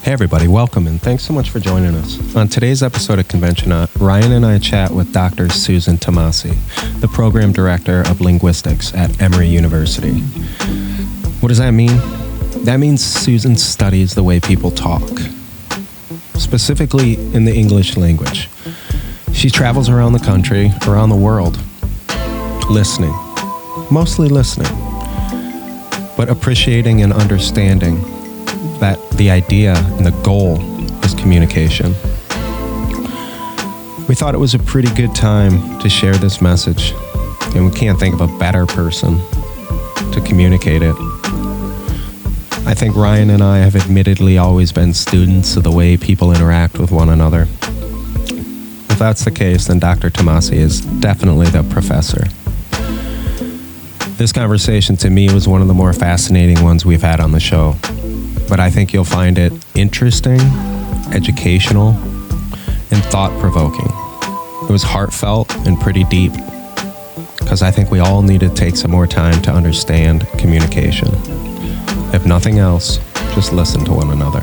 Hey everybody, welcome and thanks so much for joining us. On today's episode of conventioNOT, Ryan and I chat with Dr. Susan Tamasi, the Program Director of Linguistics at Emory University. What does that mean? That means Susan studies the way people talk, specifically in the English language. She travels around the country, around the world, listening, mostly listening, but appreciating and understanding that the idea and the goal is communication. We thought it was a pretty good time to share this message, and we can't think of a better person to communicate it. I think Ryan and I have admittedly always been students of the way people interact with one another. If that's the case, then Dr. Tamasi is definitely the professor. This conversation to me was one of the more fascinating ones we've had on the show. But I think you'll find it interesting, educational, and thought-provoking. It was heartfelt and pretty deep, because I think we all need to take some more time to understand communication. If nothing else, just listen to one another.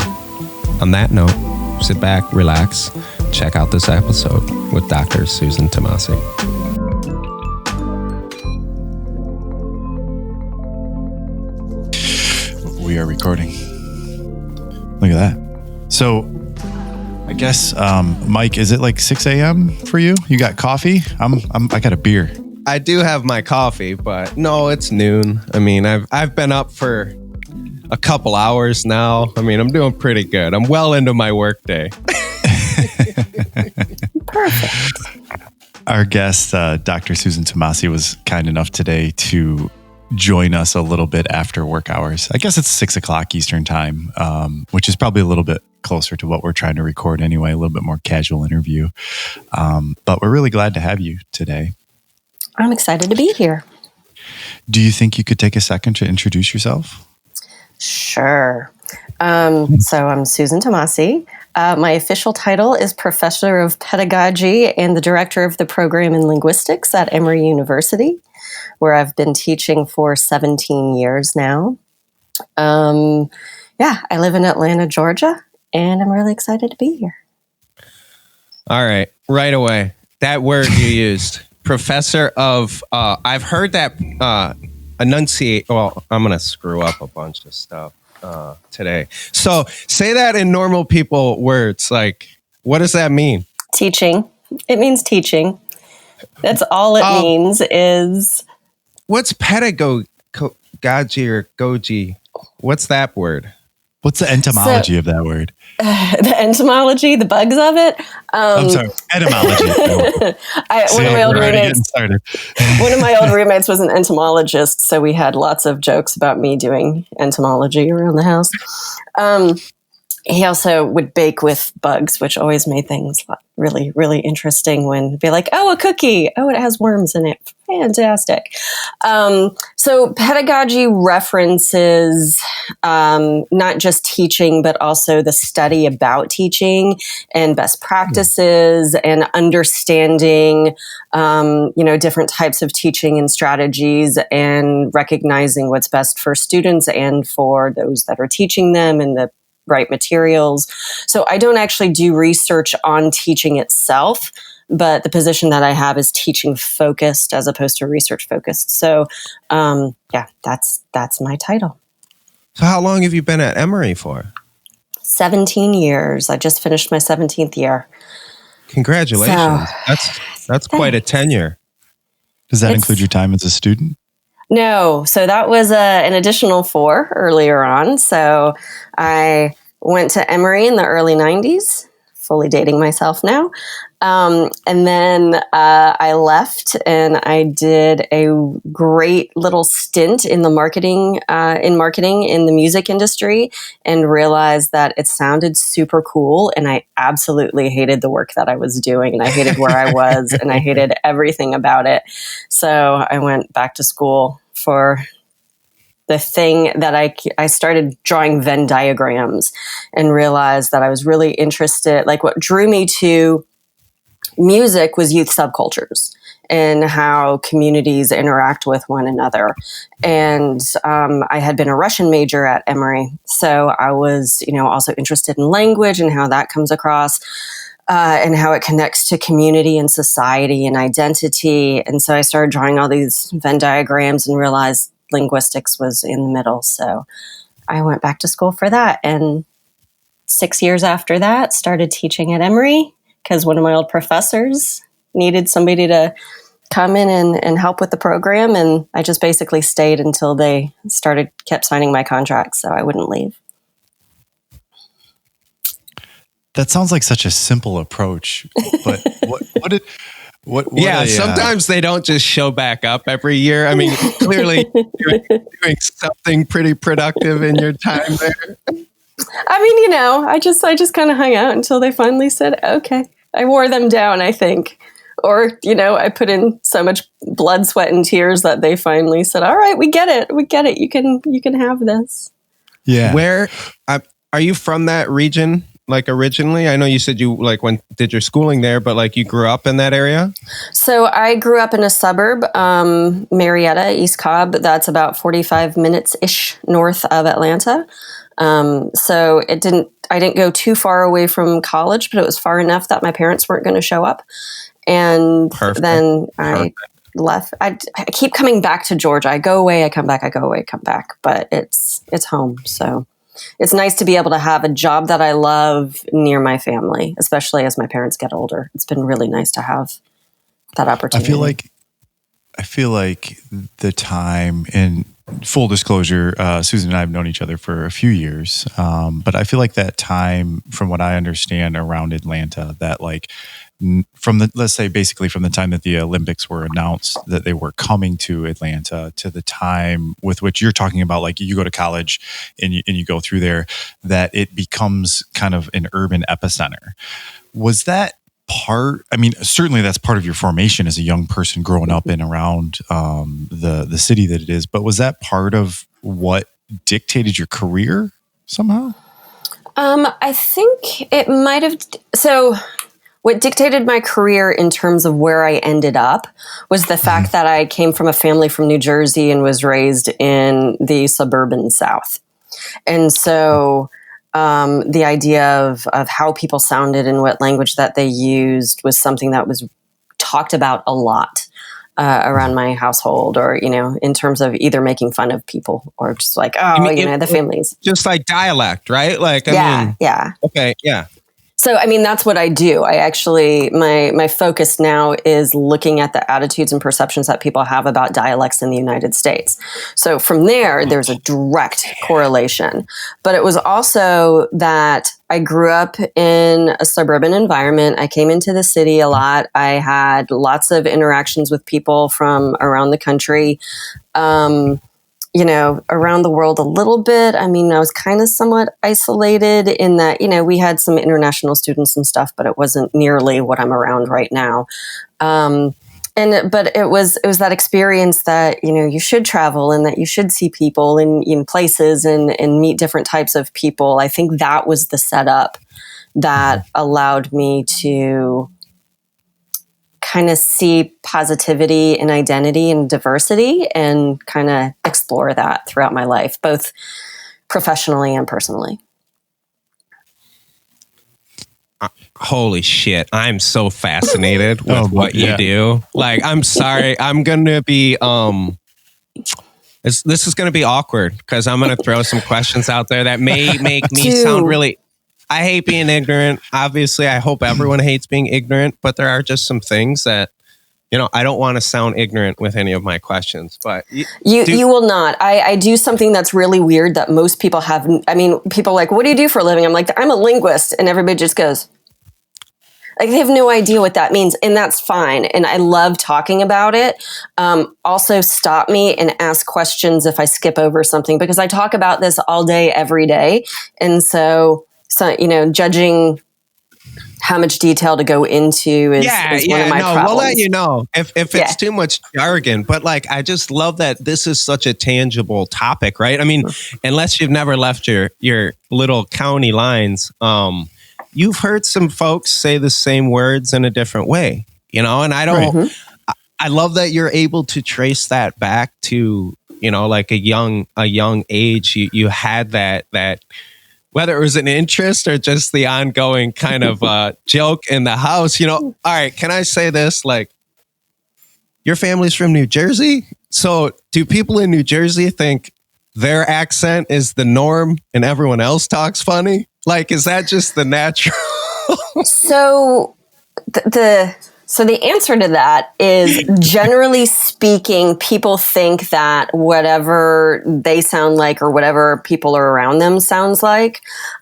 On that note, sit back, relax, check out this episode with Dr. Susan Tamasi. We are recording. Look at that. So, I guess, Mike, is it like 6 a.m. for you? You got coffee? I got a beer. I do have my coffee, but no, it's noon. I mean, I've been up for a couple hours now. I mean, I'm doing pretty good. I'm well into my workday. Perfect. Our guest, Dr. Susan Tamasi, was kind enough today to join us a little bit after work hours. I guess it's 6 o'clock Eastern time, which is probably a little bit closer to what we're trying to record anyway, a little bit more casual interview. But we're really glad to have you today. I'm excited to be here. Do you think you could take a second to introduce yourself? Sure. So I'm Susan Tamasi. My official title is Professor of Pedagogy and the Director of the Program in Linguistics at Emory University, where I've been teaching for 17 years now. I live in Atlanta, Georgia, and I'm really excited to be here. All right away. That word you used, professor of, I've heard that enunciate, well, I'm going to screw up a bunch of stuff today. So say that in normal people words, like, what does that mean? Teaching. It means teaching. That's all it means is... What's pedagogy or goji? What's that word? What's the etymology of that word? The entomology, the bugs of it. I'm sorry, etymology. One of my old roommates was an entomologist, so we had lots of jokes about me doing entomology around the house. He also would bake with bugs, which always made things really, really interesting when it'd be like, oh, a cookie. Oh, it has worms in it. Fantastic. So pedagogy references not just teaching, but also the study about teaching and best practices and understanding, different types of teaching and strategies and recognizing what's best for students and for those that are teaching them and the right materials. So I don't actually do research on teaching itself, but the position that I have is teaching focused as opposed to research focused. So that's my title. So how long have you been at Emory for? 17 years. I just finished my 17th year. Congratulations. That's quite a tenure. Does that include your time as a student? No. So that was an additional 4 earlier on. So I went to Emory in the early 90s, fully dating myself now. And then I left and I did a great little stint in the marketing in the music industry and realized that it sounded super cool. And I absolutely hated the work that I was doing and I hated where I was and I hated everything about it. So I went back to school for the thing that I started drawing Venn diagrams and realized that I was really interested, like what drew me to music was youth subcultures and how communities interact with one another. And I had been a Russian major at Emory, so I was, also interested in language and how that comes across. And how it connects to community and society and identity. And so I started drawing all these Venn diagrams and realized linguistics was in the middle. So I went back to school for that. And 6 years after that, started teaching at Emory because one of my old professors needed somebody to come in and help with the program. And I just basically stayed until they kept signing my contract so I wouldn't leave. That sounds like such a simple approach, but sometimes they don't just show back up every year. I mean, clearly you're doing something pretty productive in your time there. I mean, I just kind of hung out until they finally said, okay. I wore them down, I think. Or, I put in so much blood, sweat, and tears that they finally said, all right, we get it. We get it. You can have this. Yeah. Where are you from that region? Like originally, I know you said you did your schooling there, but you grew up in that area? So I grew up in a suburb, Marietta, East Cobb. That's about 45 minutes-ish north of Atlanta. So I didn't go too far away from college, but it was far enough that my parents weren't going to show up. And then I left. I keep coming back to Georgia. I go away, I come back, I go away, come back, but it's home. So it's nice to be able to have a job that I love near my family, especially as my parents get older. It's been really nice to have that opportunity. I feel like the time, in full disclosure, Susan and I have known each other for a few years, but I feel like that time, from what I understand around Atlanta, that let's say basically from the time that the Olympics were announced that they were coming to Atlanta to the time with which you're talking about, you go to college and you go through there, that it becomes kind of an urban epicenter. Was that part? I mean, certainly that's part of your formation as a young person growing up in around the city that it is, but was that part of what dictated your career somehow? I think it might have. So what dictated my career in terms of where I ended up was the fact that I came from a family from New Jersey and was raised in the suburban South. And so the idea of how people sounded and what language that they used was something that was talked about a lot around my household, or, in terms of either making fun of people or just the families. Just like dialect, right? Yeah. Okay, yeah. So, that's what I do. I actually, my focus now is looking at the attitudes and perceptions that people have about dialects in the United States. So from there's a direct correlation. But it was also that I grew up in a suburban environment. I came into the city a lot. I had lots of interactions with people from around the country. Around the world a little bit. I was kind of somewhat isolated in that, we had some international students and stuff, but it wasn't nearly what I'm around right now. But it was that experience that, you should travel and that you should see people in places and meet different types of people. I think that was the setup that allowed me to kind of see positivity and identity and diversity and kind of explore that throughout my life, both professionally and personally. Holy shit. I'm so fascinated with what you do. I'm sorry. I'm going to be, this is going to be awkward because I'm going to throw some questions out there that may make me sound really... I hate being ignorant. Obviously, I hope everyone hates being ignorant, but there are just some things that, I don't want to sound ignorant with any of my questions, but you will not. I do something that's really weird that most people have. People are like, what do you do for a living? I'm like, I'm a linguist. And everybody just goes, they have no idea what that means. And that's fine. And I love talking about it. Also stop me and ask questions if I skip over something, because I talk about this all day, every day. And so judging how much detail to go into is one of my problems. We'll let you know if it's too much jargon, but I just love that this is such a tangible topic, right? Unless you've never left your little county lines, you've heard some folks say the same words in a different way, and I don't, I love that you're able to trace that back to, like a young age. You had that, whether it was an interest or just the ongoing kind of joke in the house, all right, can I say this? Like, your family's from New Jersey. So do people in New Jersey think their accent is the norm and everyone else talks funny? Like, is that just the natural? So the answer to that is, generally speaking, people think that whatever they sound like or whatever people are around them sounds like,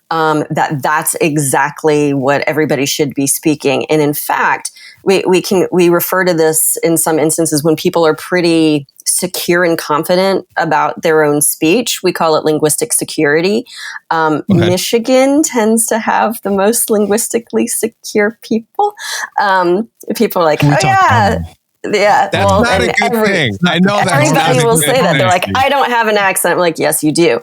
that's exactly what everybody should be speaking. And in fact, we refer to this in some instances when people are pretty secure and confident about their own speech. We call it linguistic security. Michigan tends to have the most linguistically secure people. People are like, oh yeah. Yeah, that's not a good thing. I know that everybody will say that. They're like, I don't have an accent. I'm like, yes, you do.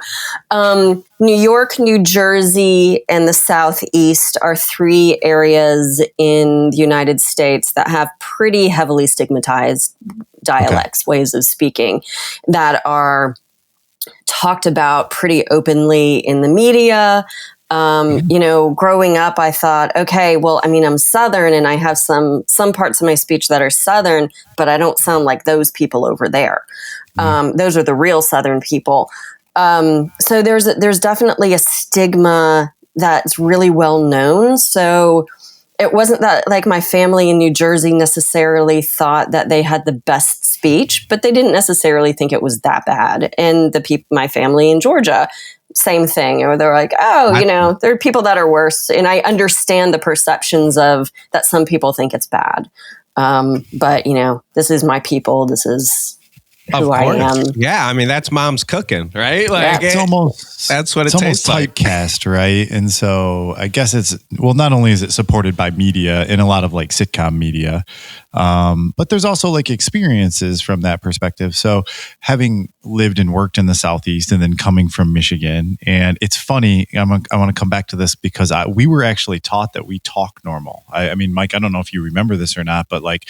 New York, New Jersey, and the Southeast are 3 areas in the United States that have pretty heavily stigmatized dialects, ways of speaking that are talked about pretty openly in the media. Growing up, I thought, okay, well, I mean, I'm Southern and I have some parts of my speech that are Southern, but I don't sound like those people over there. Those are the real Southern people. So there's definitely a stigma that's really well known. So it wasn't that like my family in New Jersey necessarily thought that they had the best speech, but they didn't necessarily think it was that bad. And my family in Georgia, same thing. Or they're like, oh, there are people that are worse. And I understand the perceptions of that some people think it's bad. But, this is my people. This is who I am. Yeah, I mean, that's mom's cooking, right? Like, it's almost, that's what it tastes like. Typecast, right? And so I guess not only is it supported by media in a lot of like sitcom media, but there's also like experiences from that perspective. So having lived and worked in the Southeast and then coming from Michigan, and it's funny, I want to come back to this because we were actually taught that we talk normal. I mean, Mike, I don't know if you remember this or not, but like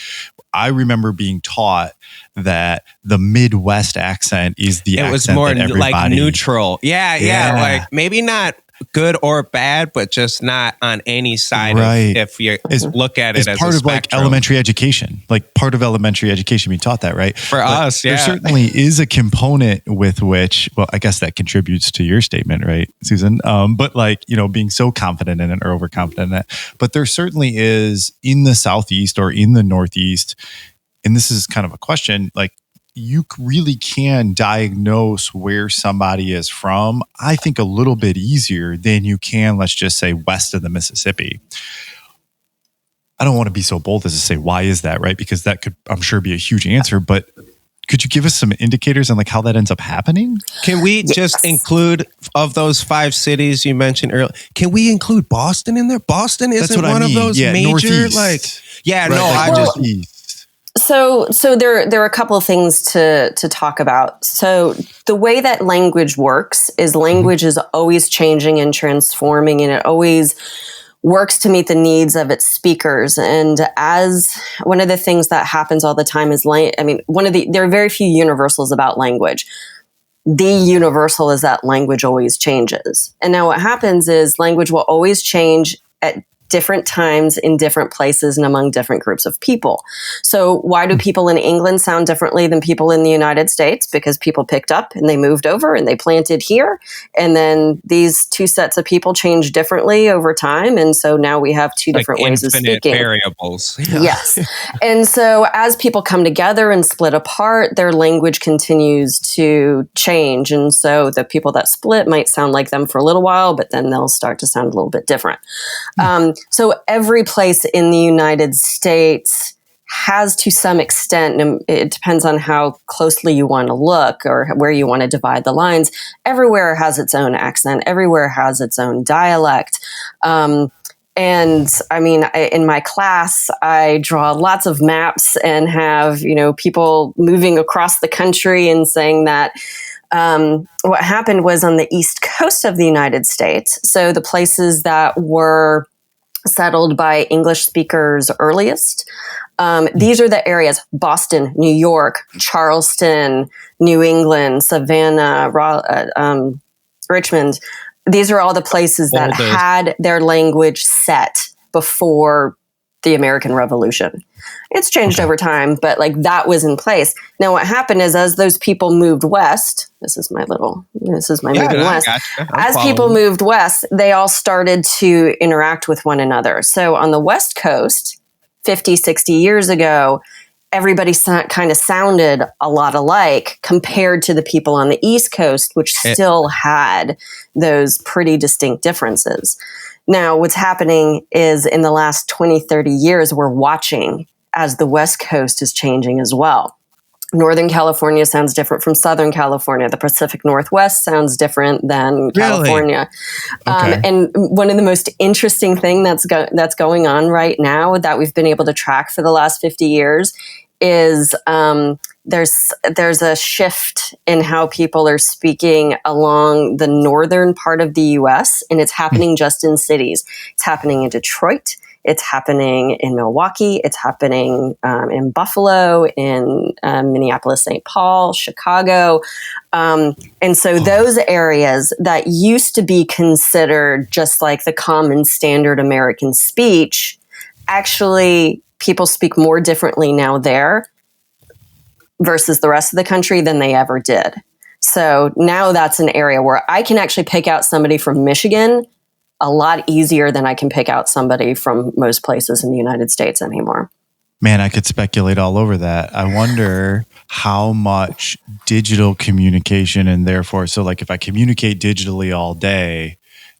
I remember being taught that the Midwest accent is the accent was more that everybody, like neutral. Yeah. Like maybe not good or bad, but just not on any side. Right. If you look at it as part a of like elementary education, like part of elementary education, we taught that, right? For us, yeah. There certainly is a component with which, well, I guess that contributes to your statement, right, Susan? But like, being so confident in it or overconfident in it. But there certainly is in the Southeast or in the Northeast, and this is kind of a question, like, you really can diagnose where somebody is from, I think, a little bit easier than you can, let's just say, west of the Mississippi. I don't want to be so bold as to say, why is that, right? Because that could, I'm sure, be a huge answer. But could you give us some indicators on like how that ends up happening? Can we just include, of those 5 cities you mentioned earlier, can we include Boston in there? Boston isn't one of those major, Northeast. East. So there are a couple of things to talk about. So the way that language works is language is always changing and transforming, and it always works to meet the needs of its speakers. And as one of the things that happens all the time is, there are very few universals about language. The universal is that language always changes. And now what happens is language will always change at different times in different places and among different groups of people. So why do people in England sound differently than people in the United States? Because people picked up and they moved over and they planted here. And then these 2 sets of people change differently over time. And so now we have 2 different ways of speaking. Variables. Yeah. Yes. And so as people come together and split apart, their language continues to change. And so the people that split might sound like them for a little while, but then they'll start to sound a little bit different. So every place in the United States has, to some extent, and it depends on how closely you want to look or where you want to divide the lines, everywhere has its own accent, everywhere has its own dialect. And I mean, in my class, I draw lots of maps and have, people moving across the country and saying that what happened was on the East Coast of the United States. So the places that were settled by English speakers earliest. These are the areas: Boston, New York, Charleston, New England, Savannah, Richmond. These are all the places that had their language set before the American Revolution. It's changed over time, but like that was in place. Now what happened is, as those people moved west, this is my moving west. As people moved west, they all started to interact with one another. So on the West Coast, 50, 60 years ago, everybody kind of sounded a lot alike compared to the people on the East Coast, which still had those pretty distinct differences. Now, what's happening is in the last 20, 30 years, we're watching as the West Coast is changing as well. Northern California sounds different from Southern California. The Pacific Northwest sounds different than California. Okay. And one of the most interesting things that's going on right now that we've been able to track for the last 50 years is there's a shift in how people are speaking along the northern part of the U.S., and it's happening just in cities. It's happening in Detroit. It's happening in Milwaukee. It's happening in Buffalo, in Minneapolis, St. Paul, Chicago. And so those areas that used to be considered just like the common standard American speech, actually people speak more differently now there versus the rest of the country than they ever did. So now that's an area where I can actually pick out somebody from Michigan a lot easier than I can pick out somebody from most places in the United States anymore. Man, I could speculate all over that. I wonder how much digital communication, and therefore, so like if I communicate digitally all day,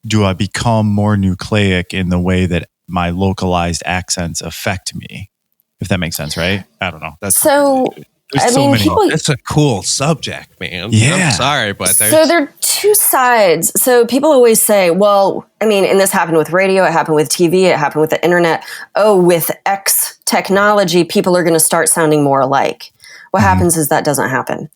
do I become more nucleic in the way that my localized accents affect me? If that makes sense, right? I don't know. It's a cool subject, man. Yeah. I'm sorry, but so there are two sides. So people always say, well, I mean, and this happened with radio, it happened with TV, it happened with the internet. Oh, with X technology, people are going to start sounding more alike. What happens is that doesn't happen.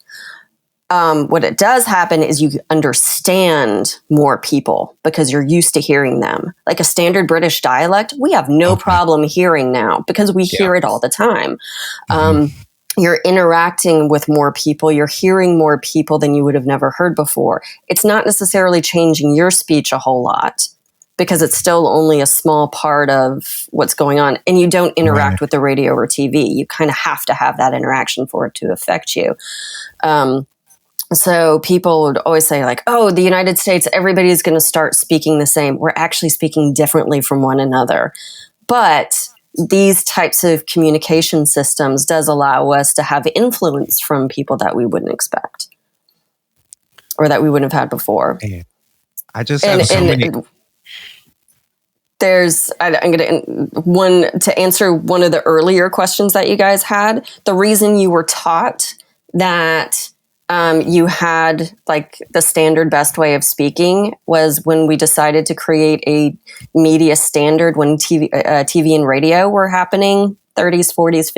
What it does happen is you understand more people because you're used to hearing them. Like a standard British dialect, we have no problem hearing now because we hear it all the time. You're interacting with more people. You're hearing more people than you would have never heard before. It's not necessarily changing your speech a whole lot because it's still only a small part of what's going on. And you don't interact with the radio or TV. You kind of have to have that interaction for it to affect you. So people would always say like, oh, the United States, everybody's going to start speaking the same. We're actually speaking differently from one another. But these types of communication systems does allow us to have influence from people that we wouldn't expect or that we wouldn't have had before. I just have so many. I'm going to answer one of the earlier questions that you guys had. The reason you were taught that you had like the standard best way of speaking was when we decided to create a media standard when TV and radio were happening, 30s, 40s,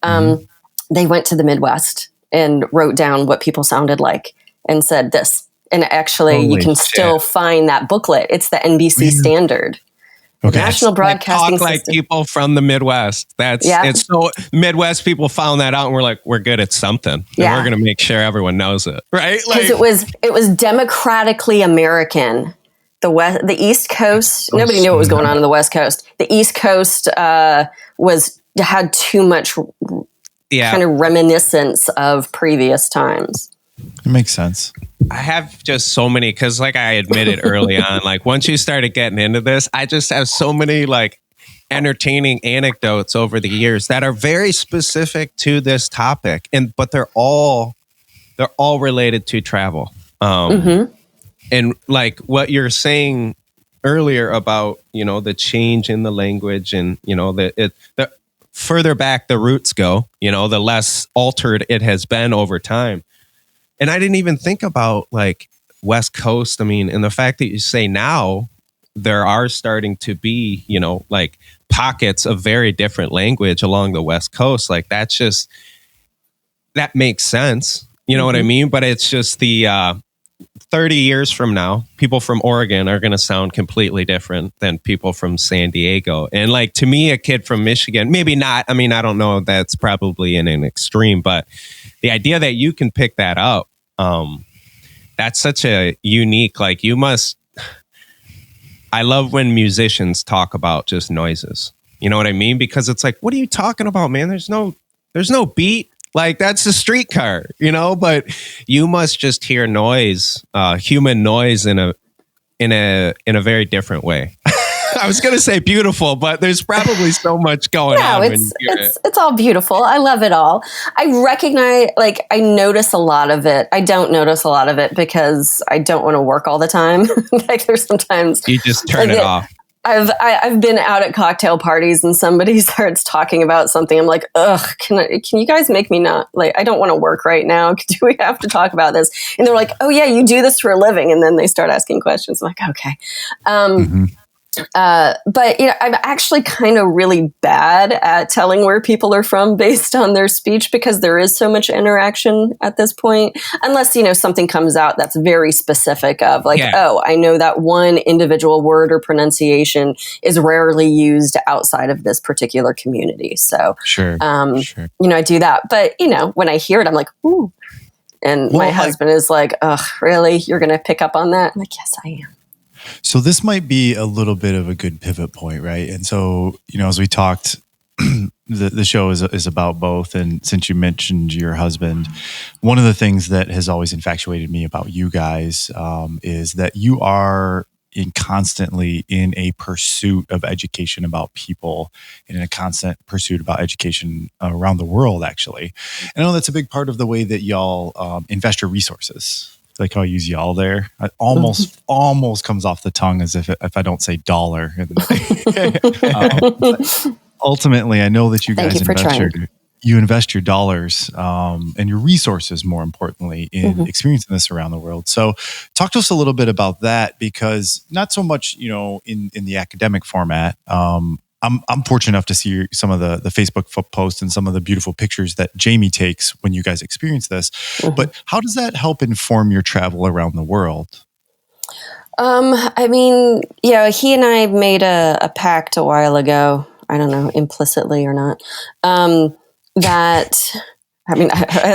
50s. They went to the Midwest and wrote down what people sounded like and said this. And actually, you can still find that booklet. It's the NBC standard. National Broadcasting System. Like people from the Midwest. It's so Midwest people found that out and we're like, we're good at something. And we're going to make sure everyone knows it. Right? Because it was democratically American. The East Coast, nobody knew what was going on in the West Coast. The East Coast had too much kind of reminiscence of previous times. It makes sense. I have just so many, because like I admitted early on, like once you started getting into this, I just have so many like entertaining anecdotes over the years that are very specific to this topic, but they're all related to travel. And like what you're saying earlier about, the change in the language and, the further back the roots go, the less altered it has been over time. And I didn't even think about like West Coast. I mean, and the fact that you say now there are starting to be, like pockets of very different language along the West Coast. Like that makes sense. You know what I mean? But it's just the 30 years from now, people from Oregon are going to sound completely different than people from San Diego. And like, to me, a kid from Michigan, maybe not. I mean, I don't know. That's probably in an extreme, but the idea that you can pick that up, that's such a unique, like I love when musicians talk about just noises. You know what I mean? Because it's like, what are you talking about, man? There's no beat. Like, that's a streetcar, but you must just hear noise, human noise in a very different way. I was going to say beautiful, but there's probably so much going on. It's all beautiful. I love it all. I recognize, like, I notice a lot of it. I don't notice a lot of it because I don't want to work all the time. Like, there's sometimes you just turn it off. I've been out at cocktail parties and somebody starts talking about something. I'm like, ugh, can you guys make me not, like, I don't want to work right now. Do we have to talk about this? And they're like, oh yeah, you do this for a living. And then they start asking questions. I'm like, okay. But I'm actually kind of really bad at telling where people are from based on their speech because there is so much interaction at this point. Unless, something comes out that's very specific of like, oh, I know that one individual word or pronunciation is rarely used outside of this particular community. So, sure. I do that. But, when I hear it, I'm like, ooh. And my husband is like, ugh, really? You're going to pick up on that? I'm like, yes, I am. So this might be a little bit of a good pivot point, right? And so, as we talked, the show is about both. And since you mentioned your husband, one of the things that has always infatuated me about you guys is that you are constantly in a pursuit of education about people and in a constant pursuit about education around the world, actually. And I know that's a big part of the way that y'all invest your resources. Like how I use y'all there. It almost comes off the tongue as if I don't say dollar. Ultimately, I know that you guys invest your dollars and your resources, more importantly, in experiencing this around the world. So talk to us a little bit about that, because not so much, in the academic format. I'm fortunate enough to see some of the Facebook posts and some of the beautiful pictures that Jamie takes when you guys experience this. But how does that help inform your travel around the world? He and I made a pact a while ago. I don't know, implicitly or not. I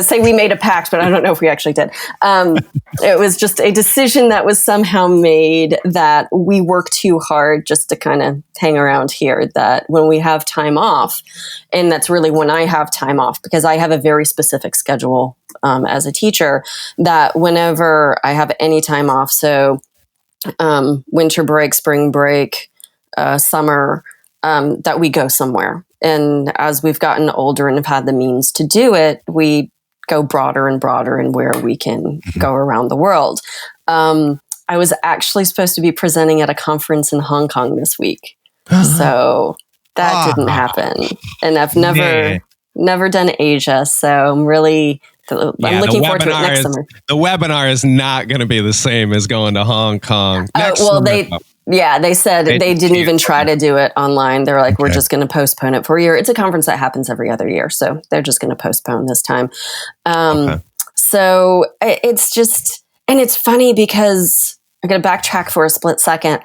say we made a pact, but I don't know if we actually did. It was just a decision that was somehow made that we work too hard just to kind of hang around here, that when we have time off, and that's really when I have time off, because I have a very specific schedule as a teacher, that whenever I have any time off, so winter break, spring break, summer, that we go somewhere. And as we've gotten older and have had the means to do it, we go broader and broader in where we can go around the world. I was actually supposed to be presenting at a conference in Hong Kong this week. So that didn't happen. And I've never done Asia. So I'm looking forward to it next summer. The webinar is not going to be the same as going to Hong Kong. They said they didn't even try to do it online. They're like, we're just going to postpone it for a year. It's a conference that happens every other year. So they're just going to postpone this time. So it's just, and it's funny because I'm going to backtrack for a split second.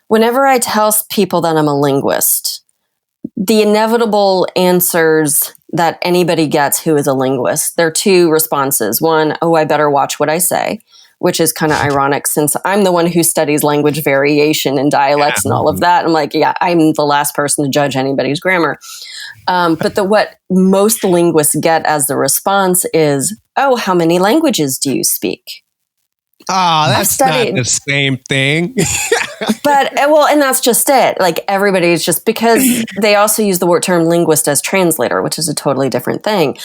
Whenever I tell people that I'm a linguist, the inevitable answers that anybody gets who is a linguist, there are two responses. One, oh, I better watch what I say, which is kind of ironic since I'm the one who studies language variation and dialects and all of that. I'm like, I'm the last person to judge anybody's grammar. But what most linguists get as the response is, oh, how many languages do you speak? Oh, that's not the same thing. And that's just it. Like, everybody's just, because they also use the term linguist as translator, which is a totally different thing.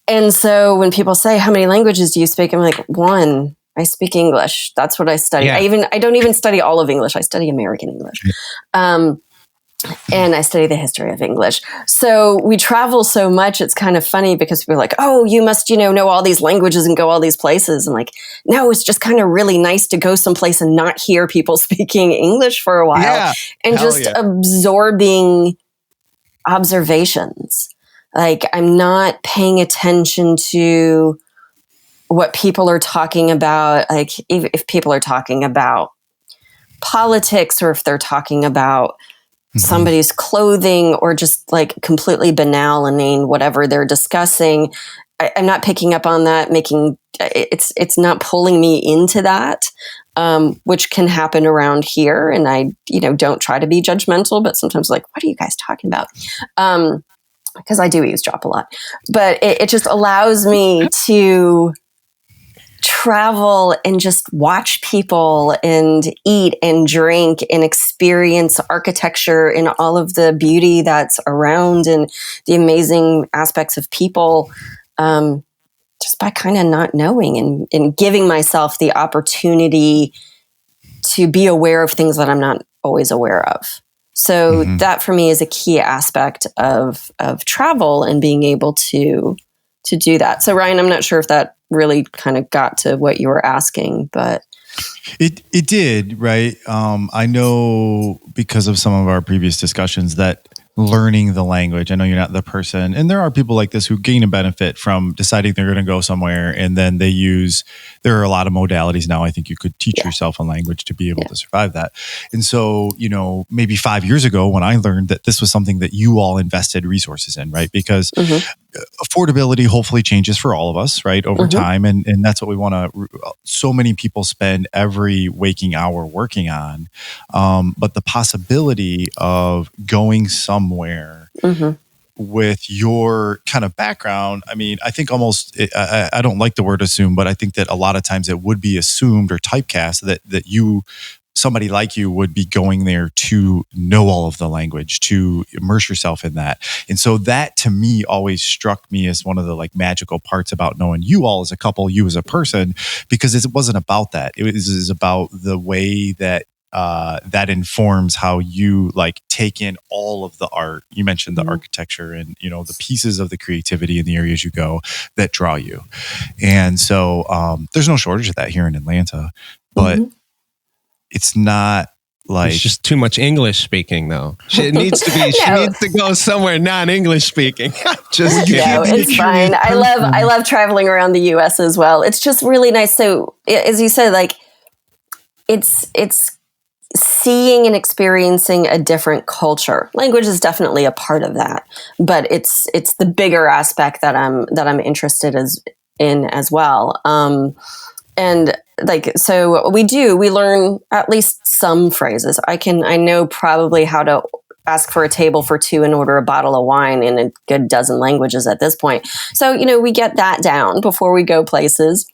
And so when people say, how many languages do you speak? I'm like, one. I speak English. That's what I study. Yeah. I don't even study all of English. I study American English. And I study the history of English. So we travel so much. It's kind of funny because we're like, oh, you must, know all these languages and go all these places. And like, no, it's just kind of really nice to go someplace and not hear people speaking English for a while and just absorbing observations. Like, I'm not paying attention to what people are talking about, like if people are talking about politics or if they're talking about somebody's clothing or just like completely banal and inane, whatever they're discussing, I'm not picking up on that, it's not pulling me into that, which can happen around here. And I, don't try to be judgmental, but sometimes like, what are you guys talking about? Because I do eavesdrop a lot, but it just allows me to travel and just watch people and eat and drink and experience architecture and all of the beauty that's around and the amazing aspects of people, just by kind of not knowing and giving myself the opportunity to be aware of things that I'm not always aware of. So that for me is a key aspect of travel and being able to do that. So Ryan, I'm not sure if that really kind of got to what you were asking, but it did, right? I know because of some of our previous discussions that learning the language, I know you're not the person, and there are people like this who gain a benefit from deciding they're going to go somewhere, and then there are a lot of modalities now. I think you could teach yourself a language to be able to survive that. And so, maybe 5 years ago when I learned that this was something that you all invested resources in, right? Because affordability hopefully changes for all of us, right, over time. And that's what we want to, so many people spend every waking hour working on. But the possibility of going somewhere with your kind of background, I mean, I think almost, I don't like the word assume, but I think that a lot of times it would be assumed or typecast that somebody like you would be going there to know all of the language, to immerse yourself in that. And so that to me always struck me as one of the like magical parts about knowing you all as a couple, you as a person, because it wasn't about that. It was about the way that that informs how you like take in all of the art. You mentioned the architecture and, the pieces of the creativity in the areas you go that draw you. And so there's no shortage of that here in Atlanta, but it's not like it's just too much English speaking, though. She needs to be. She needs to go somewhere non-English speaking. Just no, it's fine. I love traveling around the U.S. as well. It's just really nice. So, as you said, like it's seeing and experiencing a different culture. Language is definitely a part of that, but it's the bigger aspect that I'm interested in as well. And like, so we learn at least some phrases. I know probably how to ask for a table for two and order a bottle of wine in a good dozen languages at this point. So, we get that down before we go places.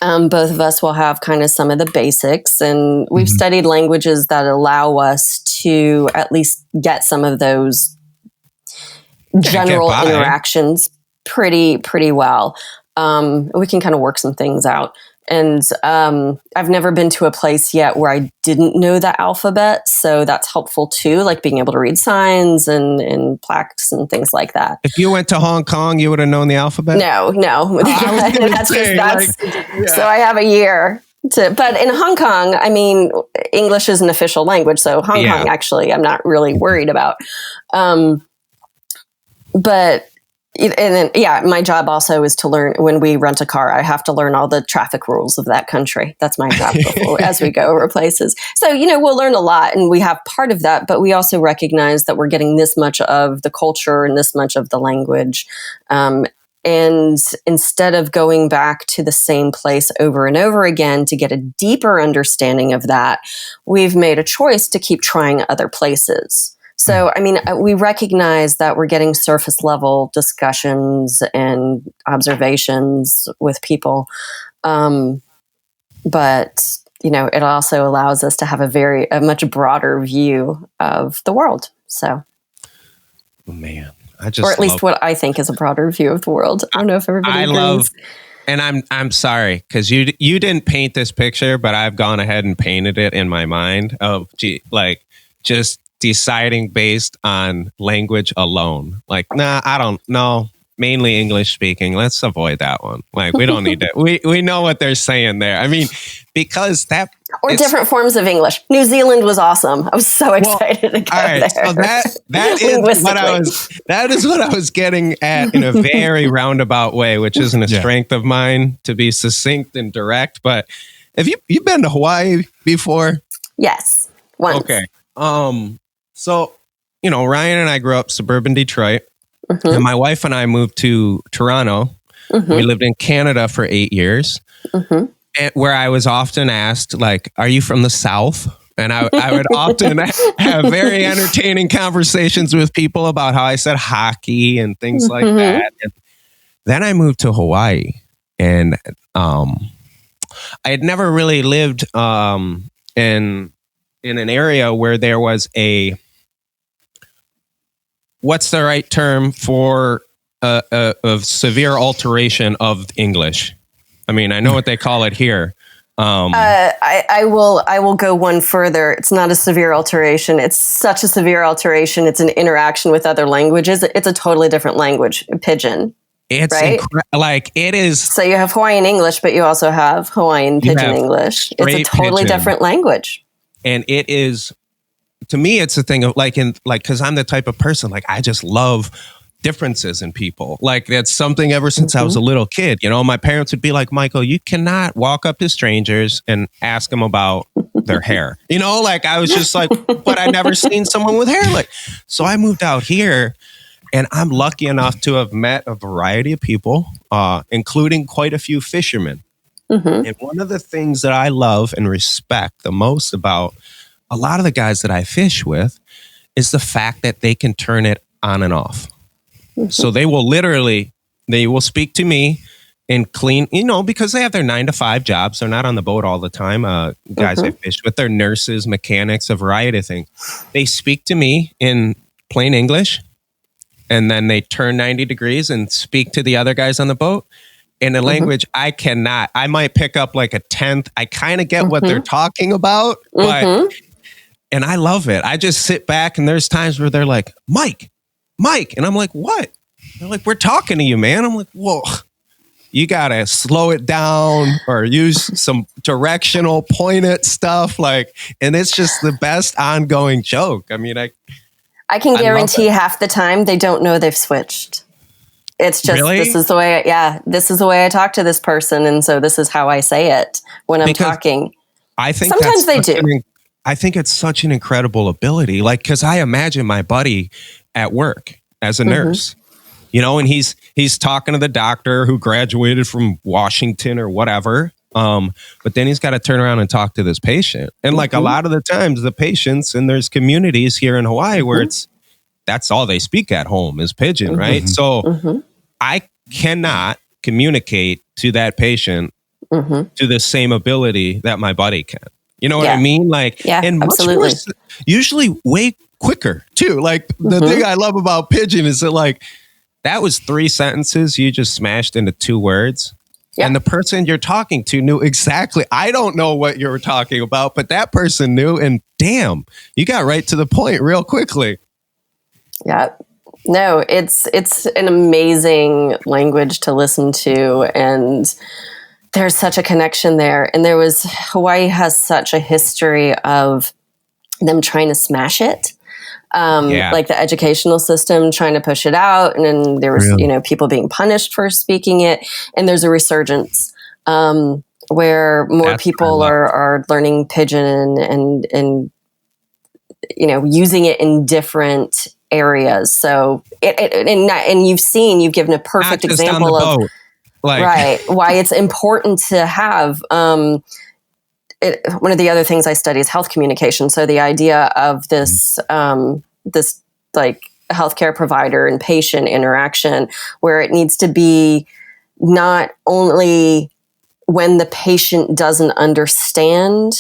Both of us will have kind of some of the basics, and we've studied languages that allow us to at least get some of those general interactions pretty well. We can kind of work some things out. And I've never been to a place yet where I didn't know the alphabet. So that's helpful too, like being able to read signs and plaques and things like that. If you went to Hong Kong, you would have known the alphabet? No. So I have a year but in Hong Kong, I mean, English is an official language. So Hong Kong, actually, I'm not really worried about. But and then, my job also is to learn when we rent a car. I have to learn all the traffic rules of that country. That's my job as we go over places. So, we'll learn a lot and we have part of that, but we also recognize that we're getting this much of the culture and this much of the language. And instead of going back to the same place over and over again to get a deeper understanding of that, we've made a choice to keep trying other places. So, I mean, we recognize that we're getting surface level discussions and observations with people. But, it also allows us to have a much broader view of the world. So, man, or at least what I think is a broader view of the world. I don't know if everybody agrees. And I'm sorry, because you didn't paint this picture, but I've gone ahead and painted it in my mind of just deciding based on language alone. Like, nah, I don't know. mainly English speaking. Let's avoid that one. Like, we don't need to. We know what they're saying there. I mean, because that or different forms of English. New Zealand was awesome. I was so excited to go there. So that is what I was getting at in a very roundabout way, which isn't a strength of mine to be succinct and direct. But have you been to Hawaii before? Yes, once. Okay. So, Ryan and I grew up suburban Detroit, and my wife and I moved to Toronto. We lived in Canada for 8 years, and where I was often asked, like, are you from the South? And I would often have very entertaining conversations with people about how I said hockey and things like that. And then I moved to Hawaii, and I had never really lived in an area where there was what's the right term for a severe alteration of English? I mean, I know what they call it here. I will go one further. It's not a severe alteration. It's such a severe alteration. It's an interaction with other languages. It's a totally different language, Pidgin. It's right? It is. So you have Hawaiian English, but you also have Hawaiian Pidgin English. It's a totally different language. And it is, to me, it's a thing of because I'm the type of person, like, I just love differences in people. Like, that's something ever since I was a little kid. My parents would be like, Michael, you cannot walk up to strangers and ask them about their hair. I was just like, but I'd never seen someone with hair. So I moved out here, and I'm lucky enough to have met a variety of people, including quite a few fishermen. And one of the things that I love and respect the most about a lot of the guys that I fish with is the fact that they can turn it on and off. So they will speak to me and clean, because they have their 9 to 5 jobs. They're not on the boat all the time. Guys I fish with, they're nurses, mechanics, a variety of things. They speak to me in plain English, and then they turn 90 degrees and speak to the other guys on the boat in a language I cannot. I might pick up like a 10th. I kind of get what they're talking about, but and I love it. I just sit back, and there's times where they're like, Mike. And I'm like, what? They're like, we're talking to you, man. I'm like, whoa, you got to slow it down or use some directional point at stuff. And it's just the best ongoing joke. I mean, I can guarantee half the time they don't know they've switched. It's just, this is the way I talk to this person. And so this is how I say it when I'm talking. I think sometimes they do. I think it's such an incredible ability. Because I imagine my buddy at work as a nurse, and he's talking to the doctor who graduated from Washington or whatever. But then he's got to turn around and talk to this patient. And a lot of the times the patients, and there's communities here in Hawaii where that's all they speak at home is Pidgin, right? So I cannot communicate to that patient to the same ability that my buddy can. You know what I mean? And absolutely. Much more, usually way quicker too. The thing I love about Pidgin is that that was 3 sentences you just smashed into 2 words. Yep. And the person you're talking to knew exactly. I don't know what you were talking about, but that person knew, and damn, you got right to the point real quickly. Yeah. No, it's an amazing language to listen to, and there's such a connection there. And Hawaii has such a history of them trying to smash it. Like the educational system trying to push it out. And then there was, people being punished for speaking it. And there's a resurgence where more people are learning Pidgin and using it in different areas. So and you've given a perfect example of why it's important to have. One of the other things I study is health communication. So the idea of this healthcare provider and patient interaction, where it needs to be not only when the patient doesn't understand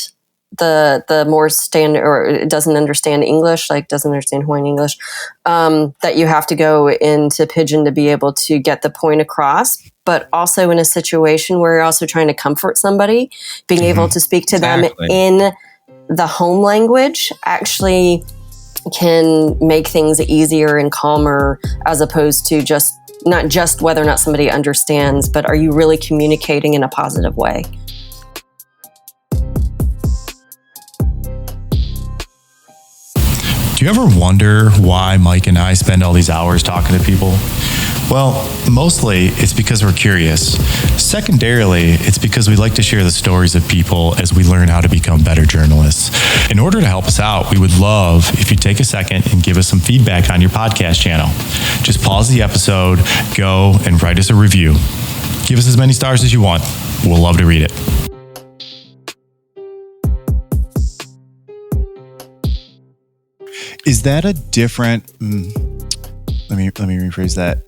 the more standard, or doesn't understand English, doesn't understand Hawaiian English, that you have to go into Pidgin to be able to get the point across, but also in a situation where you're also trying to comfort somebody, being able to speak to them in the home language actually can make things easier and calmer, as opposed to just not just whether or not somebody understands, but are you really communicating in a positive way? Do you ever wonder why Mike and I spend all these hours talking to people? Well, mostly it's because we're curious. Secondarily, it's because we like to share the stories of people as we learn how to become better journalists. In order to help us out, we would love if you take a second and give us some feedback on your podcast channel. Just pause the episode, go and write us a review. Give us as many stars as you want. We'll love to read it. Is that a different... Let me rephrase that.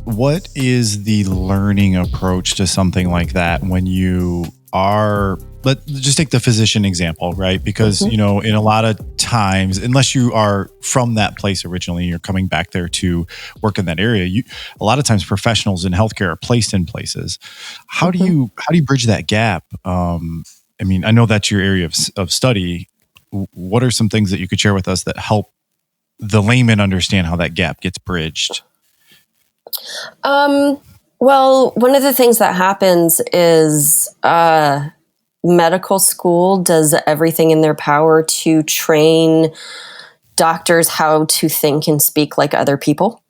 What is the learning approach to something like that when you are, let's just take the physician example, right? Because, in a lot of times, unless you are from that place originally, you're coming back there to work in that area. A lot of times professionals in healthcare are placed in places. How do you bridge that gap? I know that's your area of study. What are some things that you could share with us that help the layman understand how that gap gets bridged? Well, one of the things that happens is medical school does everything in their power to train doctors how to think and speak like other people.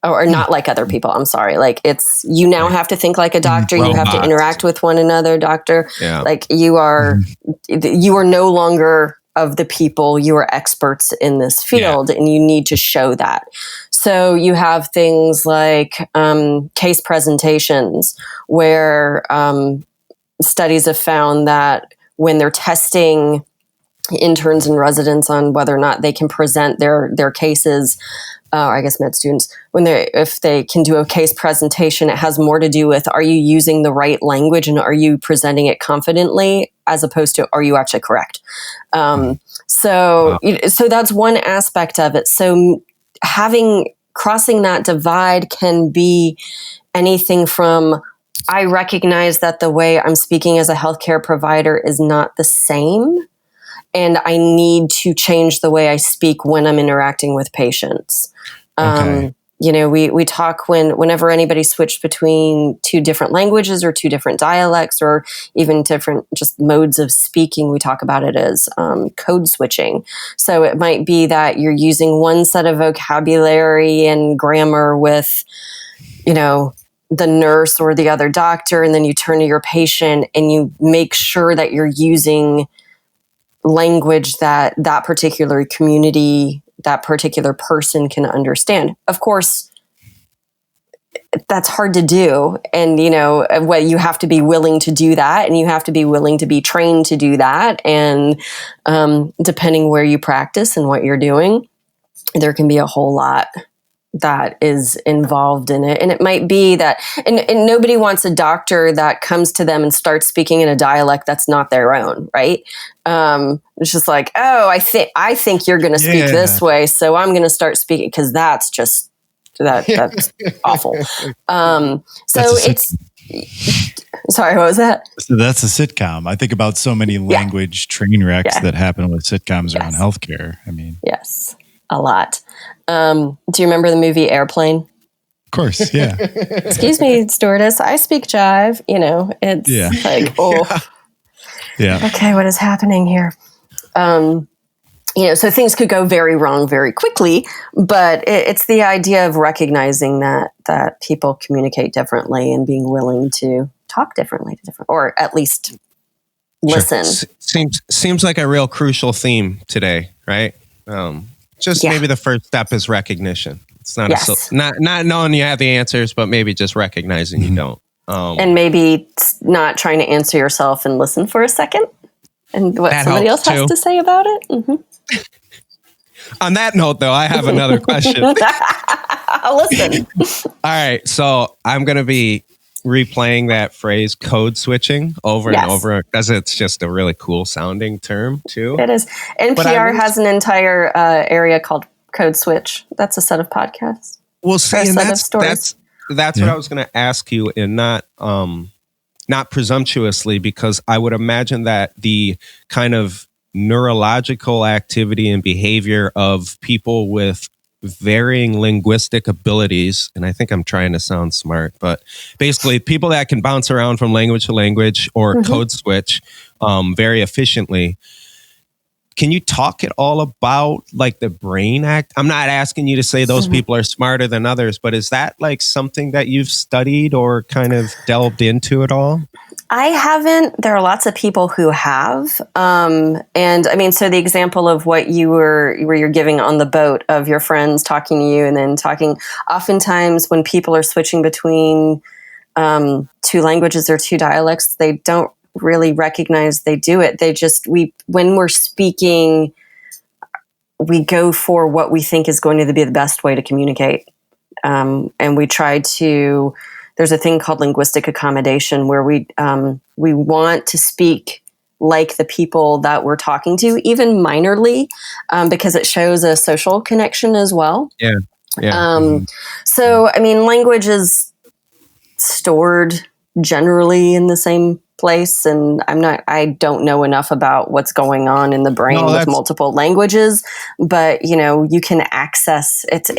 Or not like other people, I'm sorry. Like you now have to think like a doctor. You have to interact with one another, doctor. Yeah. Like you are no longer of the people, you are experts in this field, and you need to show that. So you have things like case presentations where studies have found that when they're testing interns and residents on whether or not they can present their cases, I guess med students, if they can do a case presentation, it has more to do with, are you using the right language and are you presenting it confidently, as opposed to, are you actually correct? So that's one aspect of it. So crossing that divide can be anything from, I recognize that the way I'm speaking as a healthcare provider is not the same, and I need to change the way I speak when I'm interacting with patients. Okay. We talk whenever anybody switched between two different languages or two different dialects or even different just modes of speaking, we talk about it as code switching. So it might be that you're using one set of vocabulary and grammar with, the nurse or the other doctor, and then you turn to your patient and you make sure that you're using language that particular community, that particular person can understand. Of course, that's hard to do. And, you have to be willing to do that, and you have to be willing to be trained to do that. And depending where you practice and what you're doing, there can be a whole lot that is involved in it. And it might be that, and nobody wants a doctor that comes to them and starts speaking in a dialect that's not their own, right? It's just like, oh, I think you're going to speak this way, so I'm going to start speaking, because that's just, that's awful. Sorry, what was that? So that's a sitcom. I think about so many language train wrecks that happen with sitcoms around healthcare. Yes, a lot. Do you remember the movie Airplane? Of course, yeah. Excuse me, stewardess, I speak jive. It's like, oh. Yeah. Okay, what is happening here? So things could go very wrong very quickly, but it's the idea of recognizing that people communicate differently and being willing to talk differently to different, or at least listen. Sure. Seems like a real crucial theme today, right? Maybe the first step is recognition. It's not not knowing you have the answers, but maybe just recognizing you don't. And maybe not trying to answer yourself and listen for a second and what somebody else has to say about it. Mm-hmm. On that note, though, I have another question. I'll listen. All right. So I'm going to be replaying that phrase code switching over and over, because it's just a really cool sounding term too. It is. NPR has an entire area called Code Switch. That's a set of podcasts. Well, see, and that's what I was going to ask you, and not presumptuously, because I would imagine that the kind of neurological activity and behavior of people with varying linguistic abilities, and I think I'm trying to sound smart, but basically people that can bounce around from language to language or code switch very efficiently. Can you talk at all about like the brain act? I'm not asking you to say those people are smarter than others, but is that like something that you've studied or kind of delved into at all? I haven't. There are lots of people who have. And I mean, so the example of what where you're giving on the boat of your friends talking to you and then talking, oftentimes when people are switching between two languages or two dialects, they don't really recognize they do it. They just, when we're speaking, we go for what we think is going to be the best way to communicate. And we try to, there's a thing called linguistic accommodation where we want to speak like the people that we're talking to, even minorly, because it shows a social connection as well. Yeah. So, I mean, language is stored generally in the same place, and I don't know enough about what's going on in the brain with multiple languages, but you can access it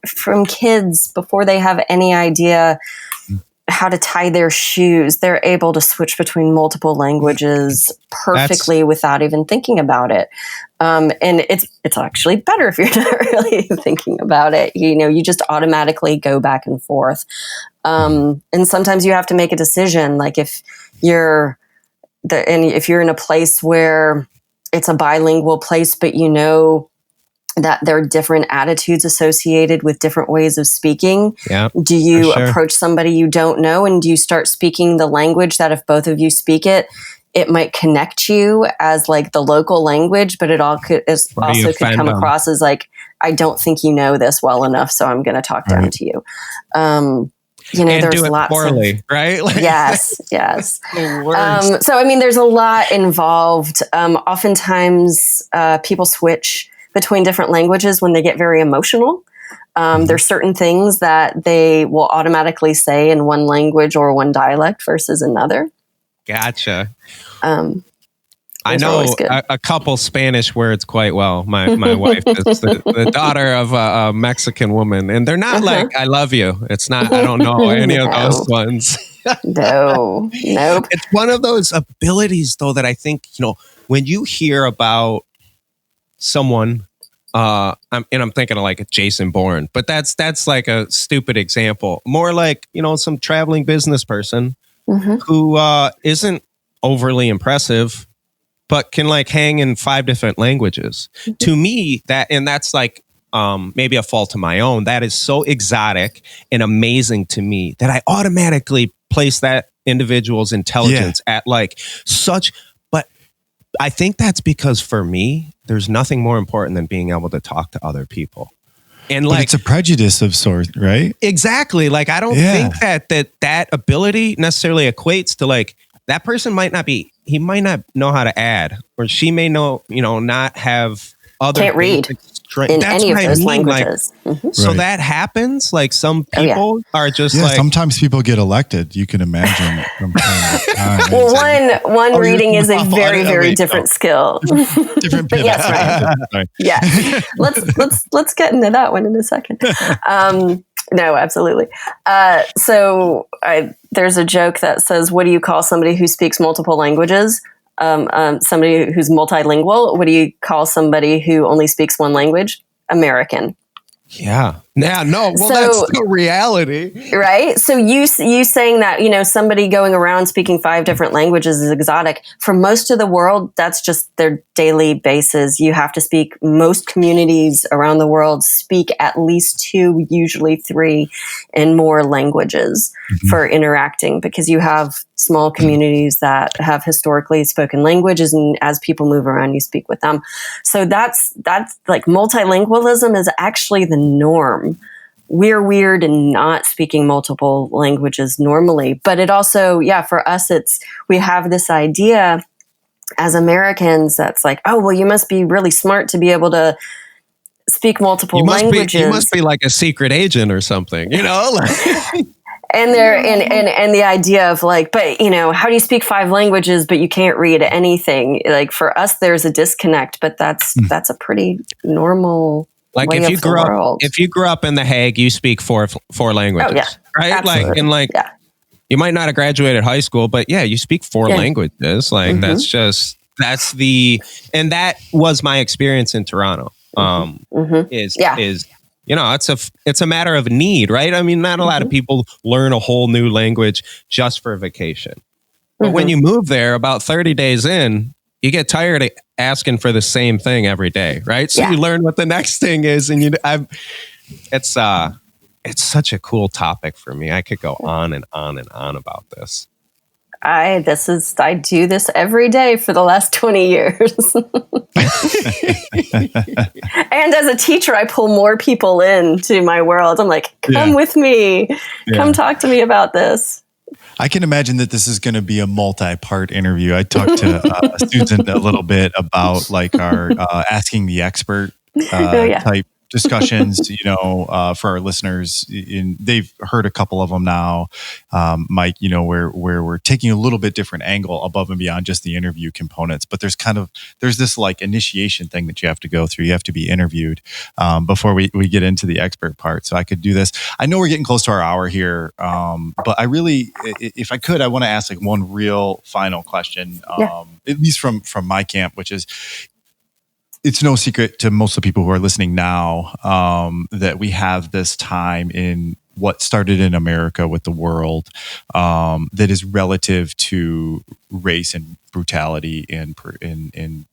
from kids before they have any idea how to tie their shoes. They're able to switch between multiple languages perfectly without even thinking about it. And it's actually better if you're not really thinking about it. You just automatically go back and forth. And sometimes you have to make a decision, like if you're in a place where it's a bilingual place, but that there are different attitudes associated with different ways of speaking. Yeah, do you approach somebody you don't know, and do you start speaking the language that if both of you speak it might connect you as like the local language, but it could come across as like, I don't think you know this well enough, so I'm going to talk down to you. And there's do it lots poorly, right? Yes. So, I mean, there's a lot involved. Oftentimes, people switch between different languages when they get very emotional. There's certain things that they will automatically say in one language or one dialect versus another. Gotcha. I know a couple Spanish words quite well. My wife is the daughter of a Mexican woman, and they're not like "I love you." It's not. I don't know any of those ones. Nope. It's one of those abilities, though, that I think when you hear about someone, I'm thinking of like a Jason Bourne, but that's like a stupid example. More like some traveling business person who isn't overly impressive, but can like hang in 5 different languages. To me, that's like maybe a fault of my own. That is so exotic and amazing to me that I automatically place that individual's intelligence at like such. But I think that's because for me, there's nothing more important than being able to talk to other people. And like, it's a prejudice of sort, right? Exactly. Like, I don't think that ability necessarily equates to like, that person he might not know how to add, or she may not have other. Can't read in any of those languages. Like, so that happens. Like some people are just like. Sometimes people get elected. You can imagine. From time to time. Well, one reading is a very, very different skill. Different. But yes, right. Yeah. Let's get into that one in a second. No, absolutely. So there's a joke that says, what do you call somebody who speaks multiple languages? Somebody who's multilingual. What do you call somebody who only speaks one language? American. Yeah. Yeah. No. Well, that's the reality, right? So you saying that somebody going around speaking 5 different languages is exotic. For most of the world, that's just their daily basis. You have to speak. Most communities around the world speak at least 2, usually 3, and more languages for interacting, because you have small communities that have historically spoken languages, and as people move around, you speak with them. So that's like multilingualism is actually the norm. We're weird in not speaking multiple languages normally, but it also, for us, we have this idea as Americans that's like, oh, well, you must be really smart to be able to speak multiple languages. You must be like a secret agent or something, And and the idea of like, but how do you speak 5 languages, but you can't read anything? Like for us, there's a disconnect, but that's a pretty normal Like way of the world. if you grew up in The Hague, you speak four languages, Oh, yeah. right? Absolutely. Like, you might not have graduated high school, but yeah, you speak four languages. Like and that was my experience in Toronto. Is it's a matter of need, right? I mean, not a lot of people learn a whole new language just for vacation. But when you move there, about 30 days in, you get tired of asking for the same thing every day, right? So you learn what the next thing is, and it's such a cool topic for me. I could go on and on and on about this. I do this every day for the last 20 years. And as a teacher, I pull more people into my world. I'm like, come with me. Come talk to me about this. I can imagine that this is going to be a multi-part interview. I talked to Susan a little bit about like our asking the expert type discussions, for our listeners. They've heard a couple of them now, Mike, where we're taking a little bit different angle above and beyond just the interview components. But there's this like initiation thing that you have to go through. You have to be interviewed before we get into the expert part. So I could do this. I know we're getting close to our hour here, but I really, if I could, I want to ask like one real final question, at least from my camp, which is, it's no secret to most of the people who are listening now that we have this time in what started in America with the world that is relative to race and brutality in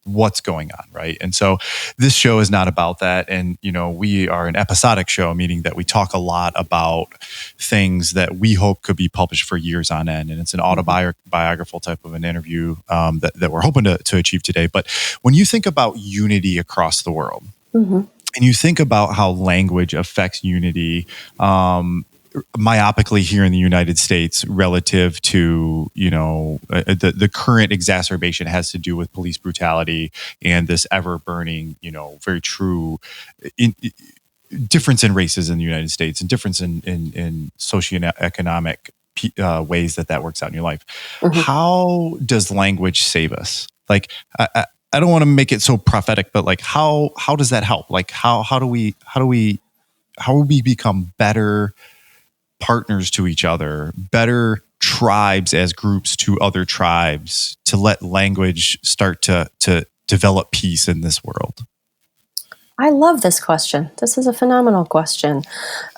what's going on, right? And so this show is not about that. And, we are an episodic show, meaning that we talk a lot about things that we hope could be published for years on end. And it's an autobiographical type of an interview that we're hoping to achieve today. But when you think about unity across the world, and you think about how language affects unity, myopically here in the United States relative to, the current exacerbation has to do with police brutality and this ever burning, very true difference in races in the United States and difference in socioeconomic ways that works out in your life. How does language save us? Like, I don't want to make it so prophetic, but like, how does that help? Like, how do we become better partners to each other, better tribes as groups to other tribes, to let language start to develop peace in this world? I love this question. This is a phenomenal question.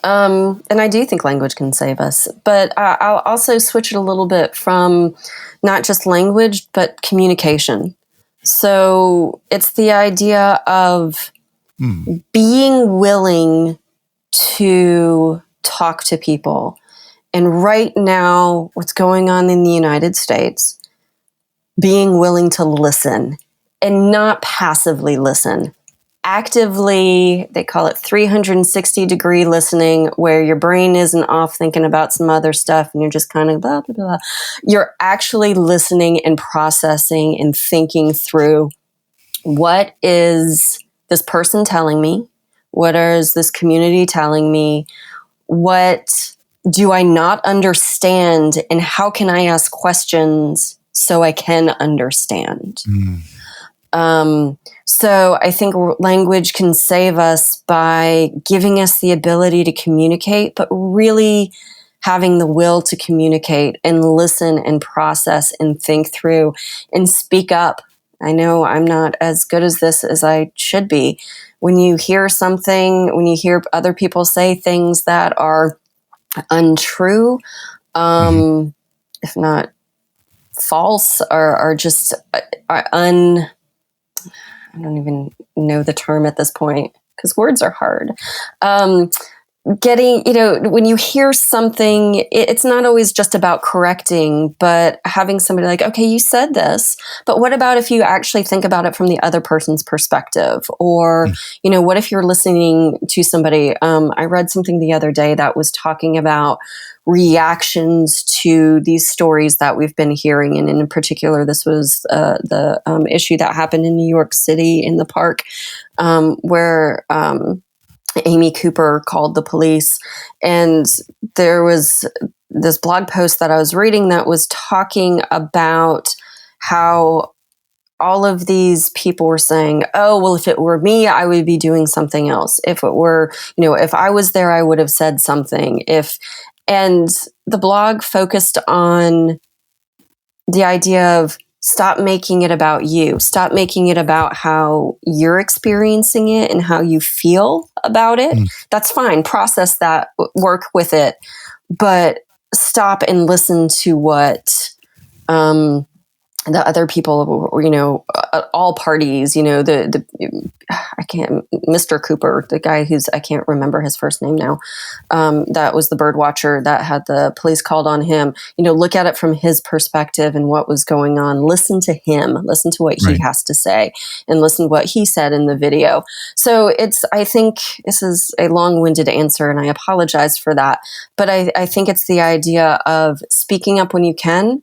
And I do think language can save us, but I'll also switch it a little bit from not just language, but communication. So it's the idea of being willing to talk to people. And right now, what's going on in the United States, being willing to listen and not passively listen. Actively, they call it 360-degree listening, where your brain isn't off thinking about some other stuff and you're just kind of blah, blah, blah. You're actually listening and processing and thinking through, what is this person telling me? What is this community telling me? What do I not understand? And how can I ask questions so I can understand? So I think language can save us by giving us the ability to communicate, but really having the will to communicate and listen and process and think through and speak up. I know I'm not as good as this as I should be. When you hear something, when you hear other people say things that are untrue, if not false, or just I don't even know the term at this point because words are hard. When you hear something, it's not always just about correcting, but having somebody like, okay, you said this, but what about if you actually think about it from the other person's perspective? Or, what if you're listening to somebody? I read something the other day that was talking about reactions to these stories that we've been hearing. And in particular, this was the issue that happened in New York City in the park where Amy Cooper called the police. And there was this blog post that I was reading that was talking about how all of these people were saying, oh, well, if it were me, I would be doing something else. If it were, if I was there, I would have said something. And the blog focused on the idea of stop making it about you. Stop making it about how you're experiencing it and how you feel about it. That's fine. Process that, work with it, but stop and listen to what the other people, all parties, Mr. Cooper, the guy I can't remember his first name now. That was the bird watcher that had the police called on him, look at it from his perspective and what was going on. Listen to him, listen to what he has to say, and listen to what he said in the video. So I think this is a long-winded answer and I apologize for that. But I think it's the idea of speaking up when you can,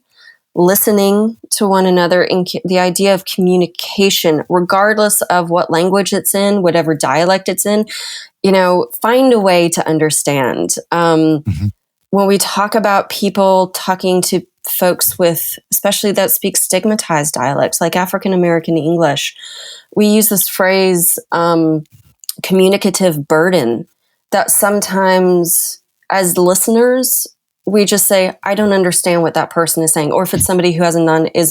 listening to one another, and the idea of communication, regardless of what language it's in, whatever dialect it's in, find a way to understand. When we talk about people talking to folks especially that speak stigmatized dialects, like African American English, we use this phrase, communicative burden, that sometimes as listeners, we just say, I don't understand what that person is saying. Or if it's somebody who is a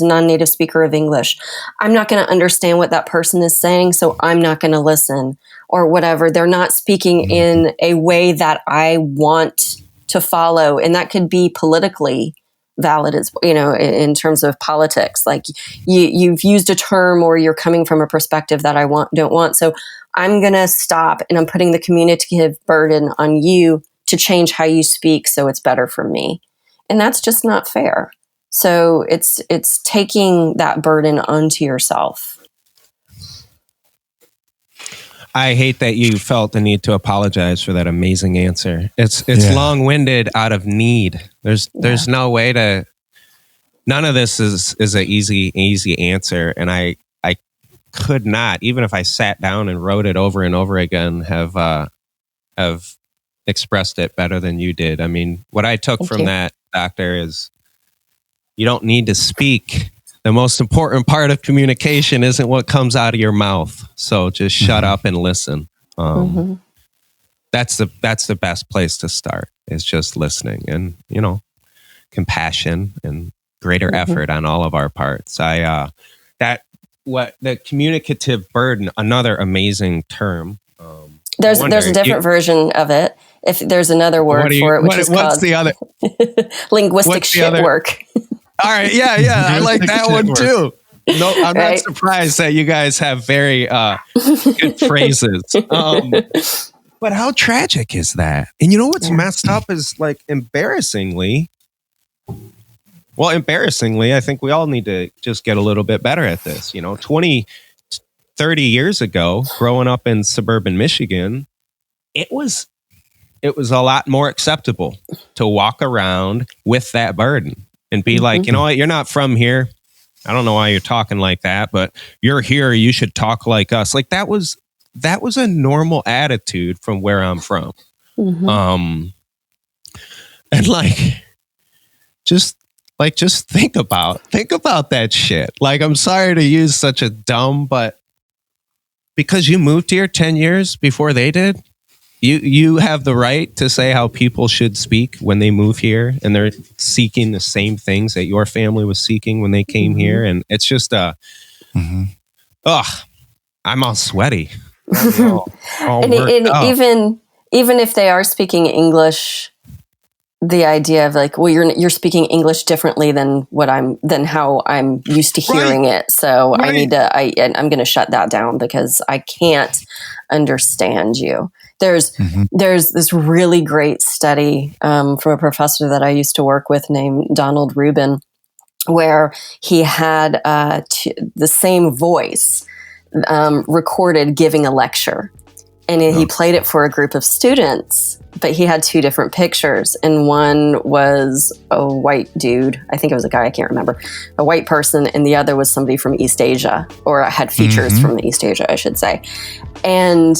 non-native speaker of English, I'm not going to understand what that person is saying, so I'm not going to listen, or whatever. They're not speaking in a way that I want to follow. And that could be politically valid, as in terms of politics. Like you've used a term, or you're coming from a perspective that I don't want. So I'm going to stop, and I'm putting the communicative burden on you to change how you speak so it's better for me. And that's just not fair. So it's taking that burden onto yourself. I hate that you felt the need to apologize for that amazing answer. It's long-winded out of need. There's no way to, none of this is an easy answer. And I could not, even if I sat down and wrote it over and over again, have expressed it better than you did. I mean, what I took from that, Doctor, is you don't need to speak. The most important part of communication isn't what comes out of your mouth. So just shut up and listen. That's the best place to start, is just listening, and compassion and greater effort on all of our parts. The communicative burden, another amazing term. There's a different version of it. If there's another word for it, which is what's called the other? linguistic shit work. All right, yeah, I like that one too. No, I'm not surprised that you guys have very good phrases. But how tragic is that? And what's messed up is, like, embarrassingly, I think we all need to just get a little bit better at this. 30 years ago, growing up in suburban Michigan, it was a lot more acceptable to walk around with that burden and be like, you know what, you're not from here. I don't know why you're talking like that, but you're here. You should talk like us. Like that was a normal attitude from where I'm from. And just think about that shit. Like, I'm sorry to use such a dumb, but because you moved here 10 years before they did, you have the right to say how people should speak when they move here, and they're seeking the same things that your family was seeking when they came here. And it's just I'm all sweaty. And even if they are speaking English, the idea of like, well, you're speaking English differently than how I'm used to hearing it. So I need to, I'm going to shut that down because I can't understand you. There's this really great study from a professor that I used to work with named Donald Rubin, where he had the same voice recorded giving a lecture. And he played it for a group of students, but he had two different pictures. And one was a white dude. I think it was a guy, I can't remember. A white person. And the other was somebody from East Asia, or had features from East Asia, I should say. And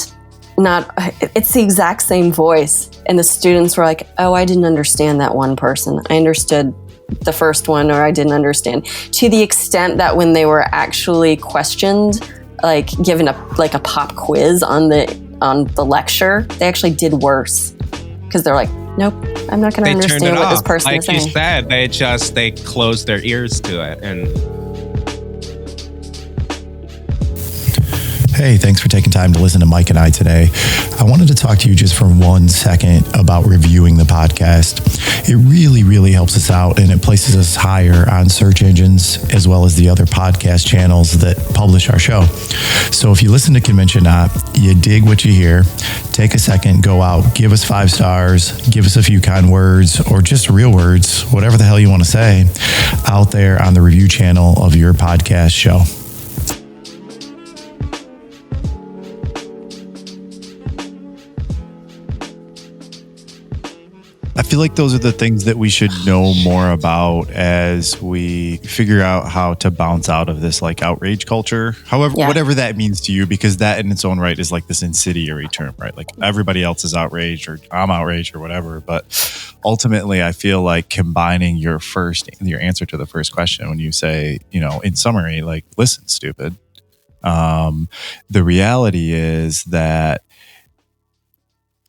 it's the exact same voice. And the students were like, oh, I didn't understand that one person. I understood the first one, or I didn't understand, to the extent that when they were actually questioned, like given a pop quiz on the lecture, they actually did worse because they're like, nope, I'm not going to understand what this person is saying. Like you said, they closed their ears to it. And Hey, thanks for taking time to listen to Mike and I today. I wanted to talk to you just for 1 second about reviewing the podcast. It really, really helps us out, and it places us higher on search engines as well as the other podcast channels that publish our show. So if you listen to conventioNOT, you dig what you hear, take a second, go out, give us 5 stars, give us a few kind words, or just real words, whatever the hell you want to say, out there on the review channel of your podcast show. I feel like those are the things that we should know more about as we figure out how to bounce out of this like outrage culture. However, whatever that means to you, because that in its own right is like this incendiary term, right? Like everybody else is outraged or I'm outraged or whatever. But ultimately, I feel like combining your answer to the first question when you say, in summary, like, listen, stupid. The reality is that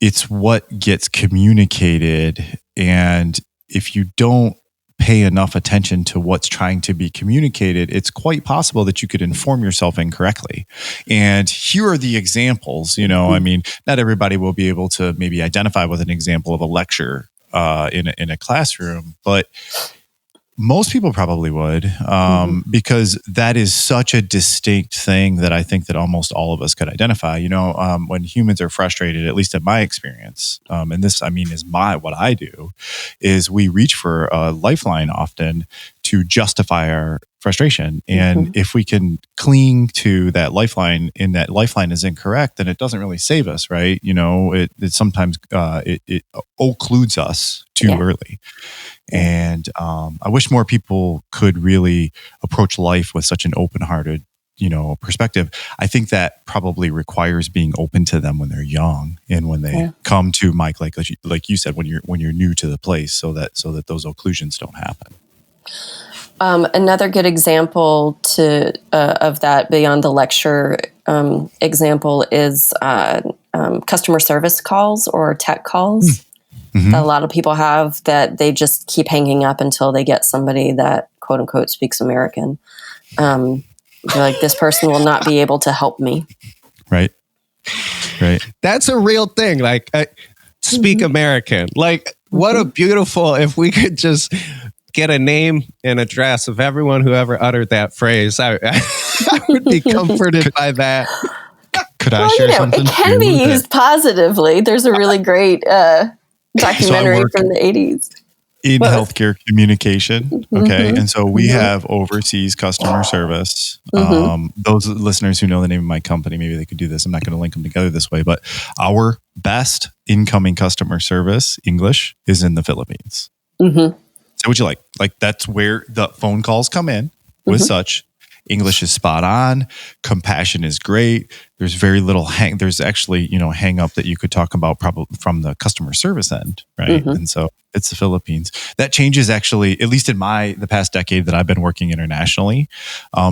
it's what gets communicated. And if you don't pay enough attention to what's trying to be communicated, it's quite possible that you could inform yourself incorrectly. And here are the examples. I mean, not everybody will be able to maybe identify with an example of a lecture in a classroom, but most people probably would, because that is such a distinct thing that I think that almost all of us could identify. When humans are frustrated, at least in my experience, and this, is what I do, is we reach for a lifeline often to justify our frustration. And if we can cling to that lifeline and that lifeline is incorrect, then it doesn't really save us, right? It sometimes it occludes us too early. And I wish more people could really approach life with such an open-hearted, perspective. I think that probably requires being open to them when they're young and when they come to Mike, like you said, when you're new to the place, so that those occlusions don't happen. Another good example of that beyond the lecture example is customer service calls or tech calls. That a lot of people have, that they just keep hanging up until they get somebody that quote unquote speaks American. They're like, this person will not be able to help me. Right. That's a real thing. Like, speak American. Like, what a beautiful, if we could just get a name and address of everyone who ever uttered that phrase, I would be comforted by that. Could I share something? It can be used positively. There's a really great documentary from the 80s. In healthcare communication. Okay. And so we have overseas customer service. Those listeners who know the name of my company, maybe they could do this. I'm not going to link them together this way, but our best incoming customer service English is in the Philippines. Say what you like. Like, that's where the phone calls come in with such. English is spot on. Compassion is great. There's very little there's actually, hang up that you could talk about probably from the customer service end, right? And so it's the Philippines. That changes actually, at least in the past decade that I've been working internationally,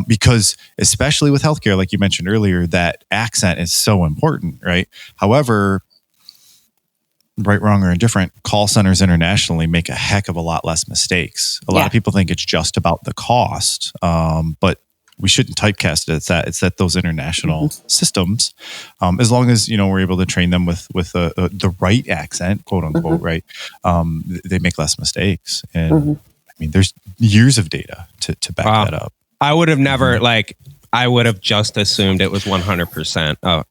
because especially with healthcare, like you mentioned earlier, that accent is so important, right? However, right, wrong, or indifferent, call centers internationally make a heck of a lot less mistakes. A lot of people think it's just about the cost, but we shouldn't typecast it. It's that those international systems, as long as we're able to train them with the right accent, quote unquote, right, they make less mistakes. And there's years of data to back that up. I would have never I would have just assumed it was 100% a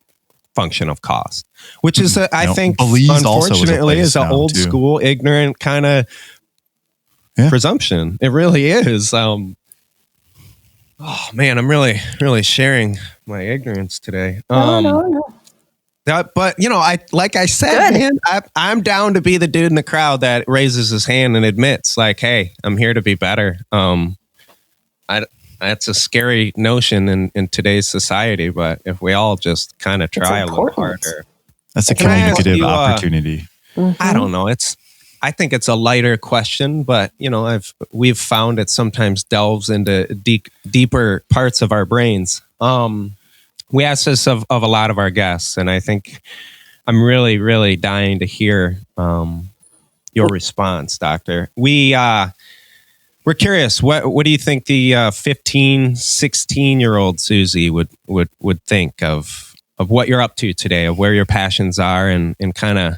function of cost, which is I think unfortunately is an old school ignorant kind of presumption. It really is. Oh man, I'm really, really sharing my ignorance today. No. But I said, man, I'm down to be the dude in the crowd that raises his hand and admits, like, hey, I'm here to be better. That's a scary notion in today's society, but if we all just kind of try a little harder, that's a communicative opportunity. I don't know. I think it's a lighter question, but we've found it sometimes delves into deeper parts of our brains. We ask this of a lot of our guests, and I think I'm really, really dying to hear your response, Doctor. We're curious. What do you think the 15, 16-year-old Susie would think of what you're up to today, of where your passions are, and kind of,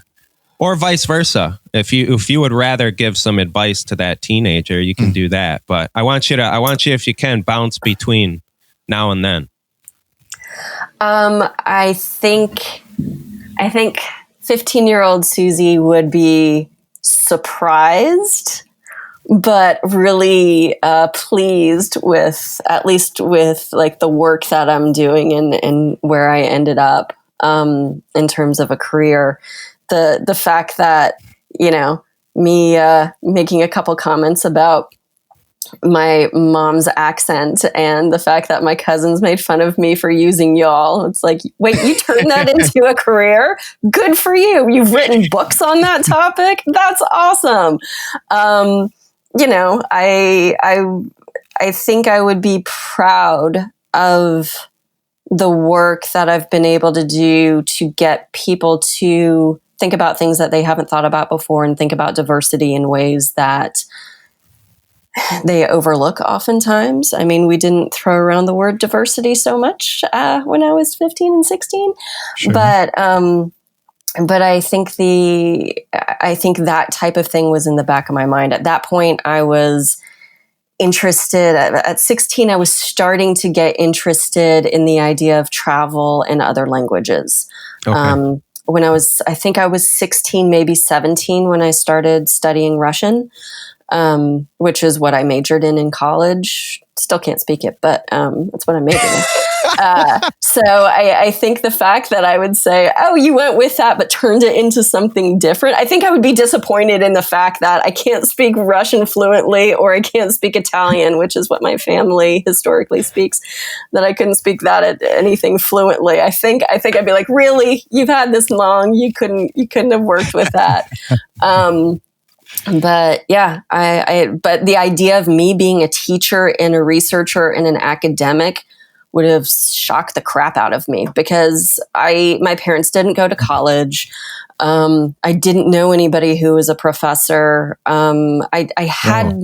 or vice versa. If you would rather give some advice to that teenager, you can do that. But I want you, if you can, bounce between now and then. I think 15-year-old Susie would be surprised, but really pleased with, at least with like the work that I'm doing and where I ended up in terms of a career. The fact that, me making a couple comments about my mom's accent and the fact that my cousins made fun of me for using y'all. It's like, wait, you turned that into a career? Good for you. You've written books on that topic? That's awesome. I think I would be proud of the work that I've been able to do to get people to think about things that they haven't thought about before and think about diversity in ways that they overlook oftentimes. I mean, we didn't throw around the word diversity so much when I was 15 and 16, sure. But I think that type of thing was in the back of my mind. At that point, I was interested. At 16, I was starting to get interested in the idea of travel and other languages. Okay. When I was 16, maybe 17 when I started studying Russian. Which is what I majored in college. Still can't speak it, but that's what I majored in. So I think the fact that I would say, oh, you went with that, but turned it into something different. I think I would be disappointed in the fact that I can't speak Russian fluently or I can't speak Italian, which is what my family historically speaks, that I couldn't speak that at anything fluently. I think I'd be like, really? You've had this long? You couldn't have worked with that. But yeah, but the idea of me being a teacher and a researcher and an academic would have shocked the crap out of me because my parents didn't go to college. I didn't know anybody who was a professor. I had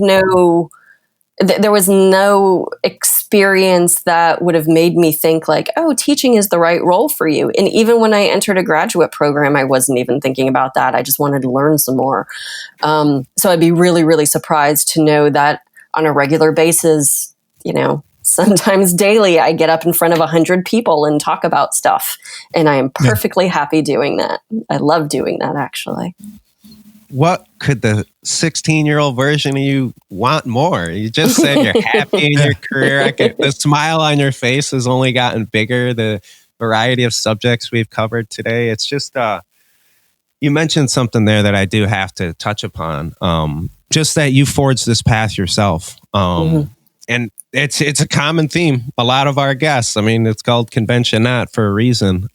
there was no experience that would have made me think like, oh, teaching is the right role for you. And even when I entered a graduate program, I wasn't even thinking about that. I just wanted to learn some more. So I'd be really, really surprised to know that on a regular basis, sometimes daily, I get up in front of 100 people and talk about stuff. And I am perfectly happy doing that. I love doing that, actually. What could the 16-year-old version of you want more? You just said you're happy in your career. The smile on your face has only gotten bigger. The variety of subjects we've covered today. It's just, you mentioned something there that I do have to touch upon. Just that you forged this path yourself. And it's a common theme. A lot of our guests, I mean, it's called conventioNOT for a reason.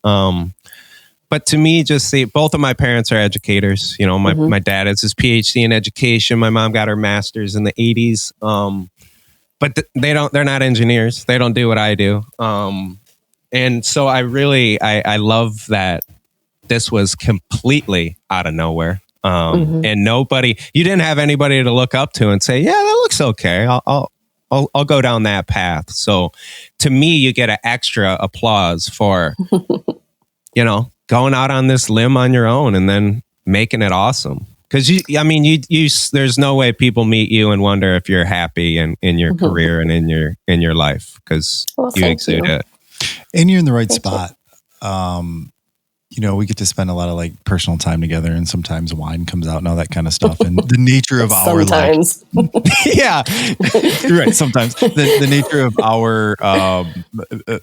But to me, just both of my parents are educators. My dad has his PhD in education. My mom got her master's in the 80s. But they're not engineers. They don't do what I do. And so I love that this was completely out of nowhere. And you didn't have anybody to look up to and say, yeah, that looks okay. I'll go down that path. So to me, you get an extra applause for, going out on this limb on your own and then making it awesome. Because there's no way people meet you and wonder if you're happy in your career and in your life because you exude it. And you're in the right spot. We get to spend a lot of like personal time together, and sometimes wine comes out and all that kind of stuff. And the nature of our sometimes, yeah, you're right. Sometimes the nature of our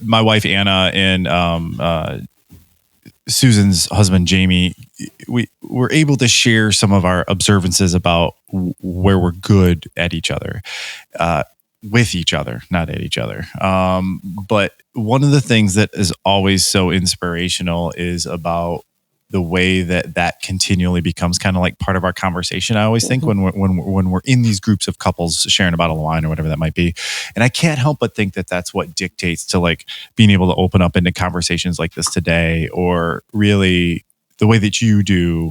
my wife Anna and Susan's husband, Jamie, we were able to share some of our observances about where we're good at each other, with each other, not at each other. But one of the things that is always so inspirational is about the way that continually becomes kind of like part of our conversation. I always think when we're in these groups of couples sharing a bottle of wine or whatever that might be, and I can't help but think that that's what dictates to like being able to open up into conversations like this today, or really the way that you do,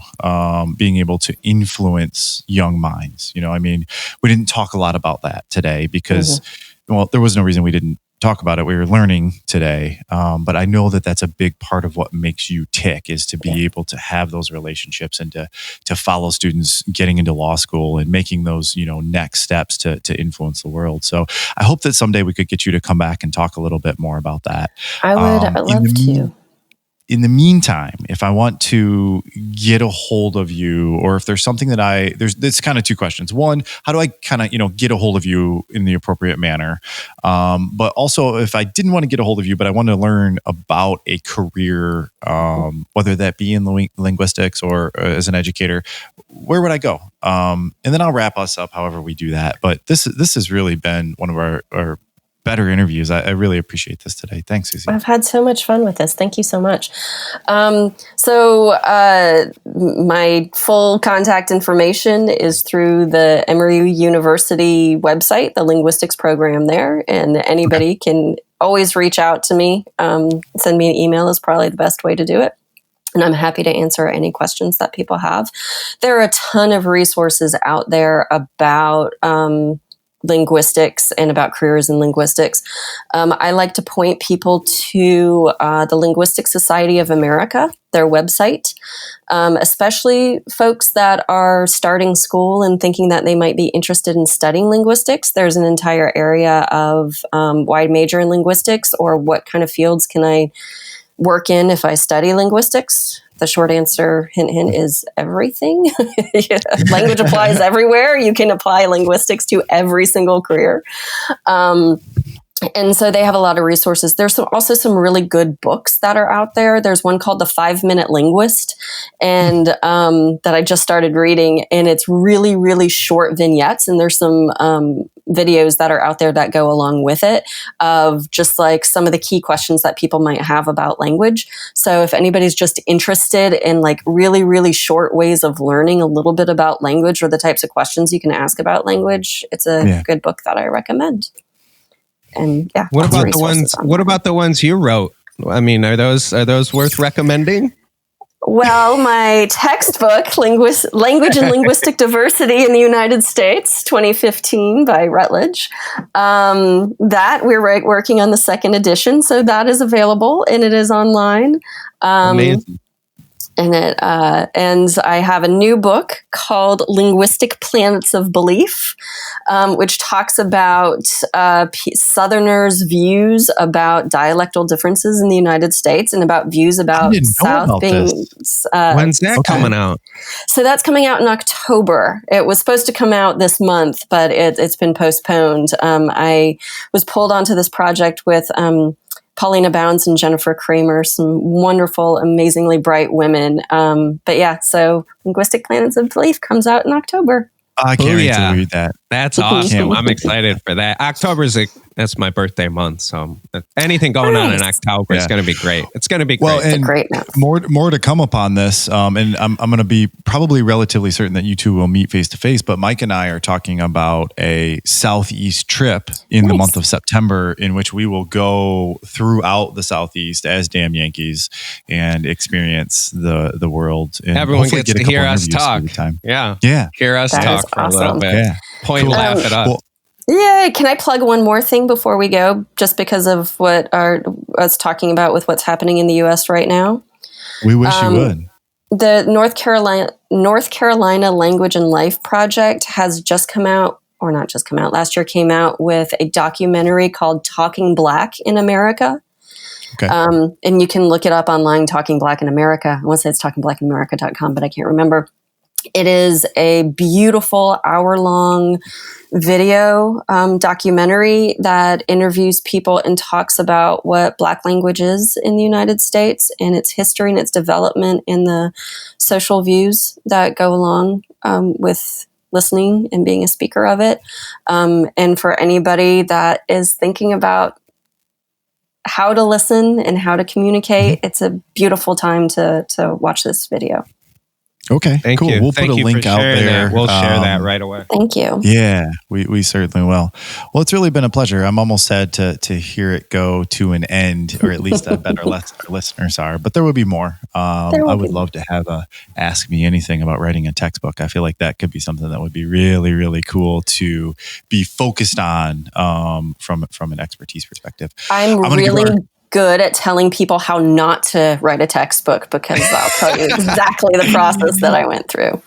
being able to influence young minds. You know, I mean, we didn't talk a lot about that today because, well, there was no reason we didn't talk about it. We were learning today. But I know that that's a big part of what makes you tick, is to be able to have those relationships and to follow students getting into law school and making those, you know, next steps to influence the world. So I hope that someday we could get you to come back and talk a little bit more about that. I would. I'd love to. In the meantime, if I want to get a hold of you, or if there's something that there's kind of two questions. One, how do I kind of, you know, get a hold of you in the appropriate manner? But also, if I didn't want to get a hold of you, but I want to learn about a career, whether that be in linguistics or as an educator, where would I go? And then I'll wrap us up however we do that. But this has really been one of our better interviews. I really appreciate this today. Thanks, Susie. I've had so much fun with this. Thank you so much. My full contact information is through the Emory University website, the linguistics program there, and anybody can always reach out to me. Send me an email is probably the best way to do it. And I'm happy to answer any questions that people have. There are a ton of resources out there about linguistics and about careers in linguistics. I like to point people to the Linguistic Society of America, their website, especially folks that are starting school and thinking that they might be interested in studying linguistics. There's an entire area of why I major in linguistics, or what kind of fields can I work in if I study linguistics. The short answer, hint, hint, is everything. Language applies everywhere. You can apply linguistics to every single career. And so they have a lot of resources. There's also some really good books that are out there. There's one called The 5-Minute Linguist, and that I just started reading, and it's really, really short vignettes. And there's some videos that are out there that go along with it, of just like some of the key questions that people might have about language. So if anybody's just interested in like really, really short ways of learning a little bit about language, or the types of questions you can ask about language, it's a good book that I recommend. And yeah, what about the ones you wrote? I mean, are those worth recommending? Well, my textbook, Language and Linguistic Diversity in the United States, 2015 by Routledge, that we're working on the second edition. So that is available, and it is online. Amazing. And I have a new book called Linguistic Planets of Belief, which talks about Southerners' views about dialectal differences in the United States, and about views about South being. When's that coming out? So that's coming out in October. It was supposed to come out this month, but it's been postponed. I was pulled onto this project with Paulina Bounds and Jennifer Kramer, some wonderful, amazingly bright women. But yeah, so Linguistic Planets of Belief comes out in October. I can't wait to read that. That's awesome. I'm excited for that. That's my birthday month. So anything going on in October is going to be great. It's going to be great. Well, and great more to come upon this. And I'm going to be probably relatively certain that you two will meet face to face. But Mike and I are talking about a Southeast trip in the month of September, in which we will go throughout the Southeast as damn Yankees and experience the world. And everyone gets to hear us talk. Yeah. Hear us talk for a little bit. Yeah. Point, laugh it up. Yeah, can I plug one more thing before we go, just because of what us talking about with what's happening in the U.S. right now? We wish you would. The North Carolina Language and Life Project has just come out, or not just come out, last year came out with a documentary called Talking Black in America. Okay. And you can look it up online, Talking Black in America. I want to say it's talkingblackinamerika.com, but I can't remember. It is a beautiful hour-long video documentary that interviews people and talks about what Black language is in the United States, and its history and its development, and the social views that go along with listening and being a speaker of it. And for anybody that is thinking about how to listen and how to communicate, it's a beautiful time to watch this video. Okay, Thank cool. you. We'll Thank put a you link for out sharing there. that. We'll share that right away. Thank you. Yeah, we certainly will. Well, it's really been a pleasure. I'm almost sad to hear it go to an end, or at least I bet our listeners are, but there will be more. I would love to have a Ask Me Anything about writing a textbook. I feel like that could be something that would be really, really cool to be focused on from an expertise perspective. I'm really good at telling people how not to write a textbook, because I'll tell you exactly the process that I went through.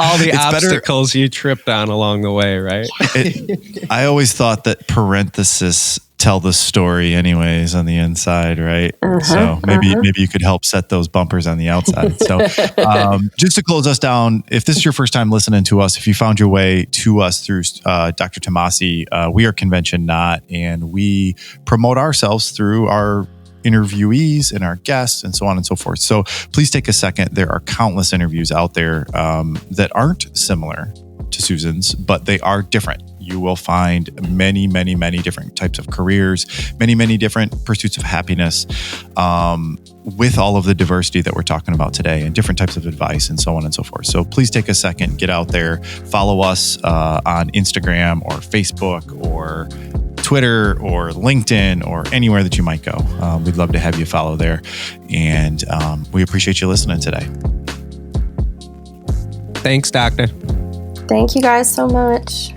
All the obstacles you tripped on along the way, right? I always thought that parentheses tell the story anyways on the inside, right? So maybe you could help set those bumpers on the outside. So just to close us down, if this is your first time listening to us, if you found your way to us through Dr. Tamasi, we are conventioNOT, and we promote ourselves through our interviewees and our guests and so on and so forth. So please take a second. There are countless interviews out there that aren't similar to Susan's, but they are different. You will find many, many, many different types of careers, many, many different pursuits of happiness, with all of the diversity that we're talking about today, and different types of advice and so on and so forth. So please take a second, get out there, follow us on Instagram or Facebook or Twitter or LinkedIn or anywhere that you might go. We'd love to have you follow there. And we appreciate you listening today. Thanks, Doctor. Thank you guys so much.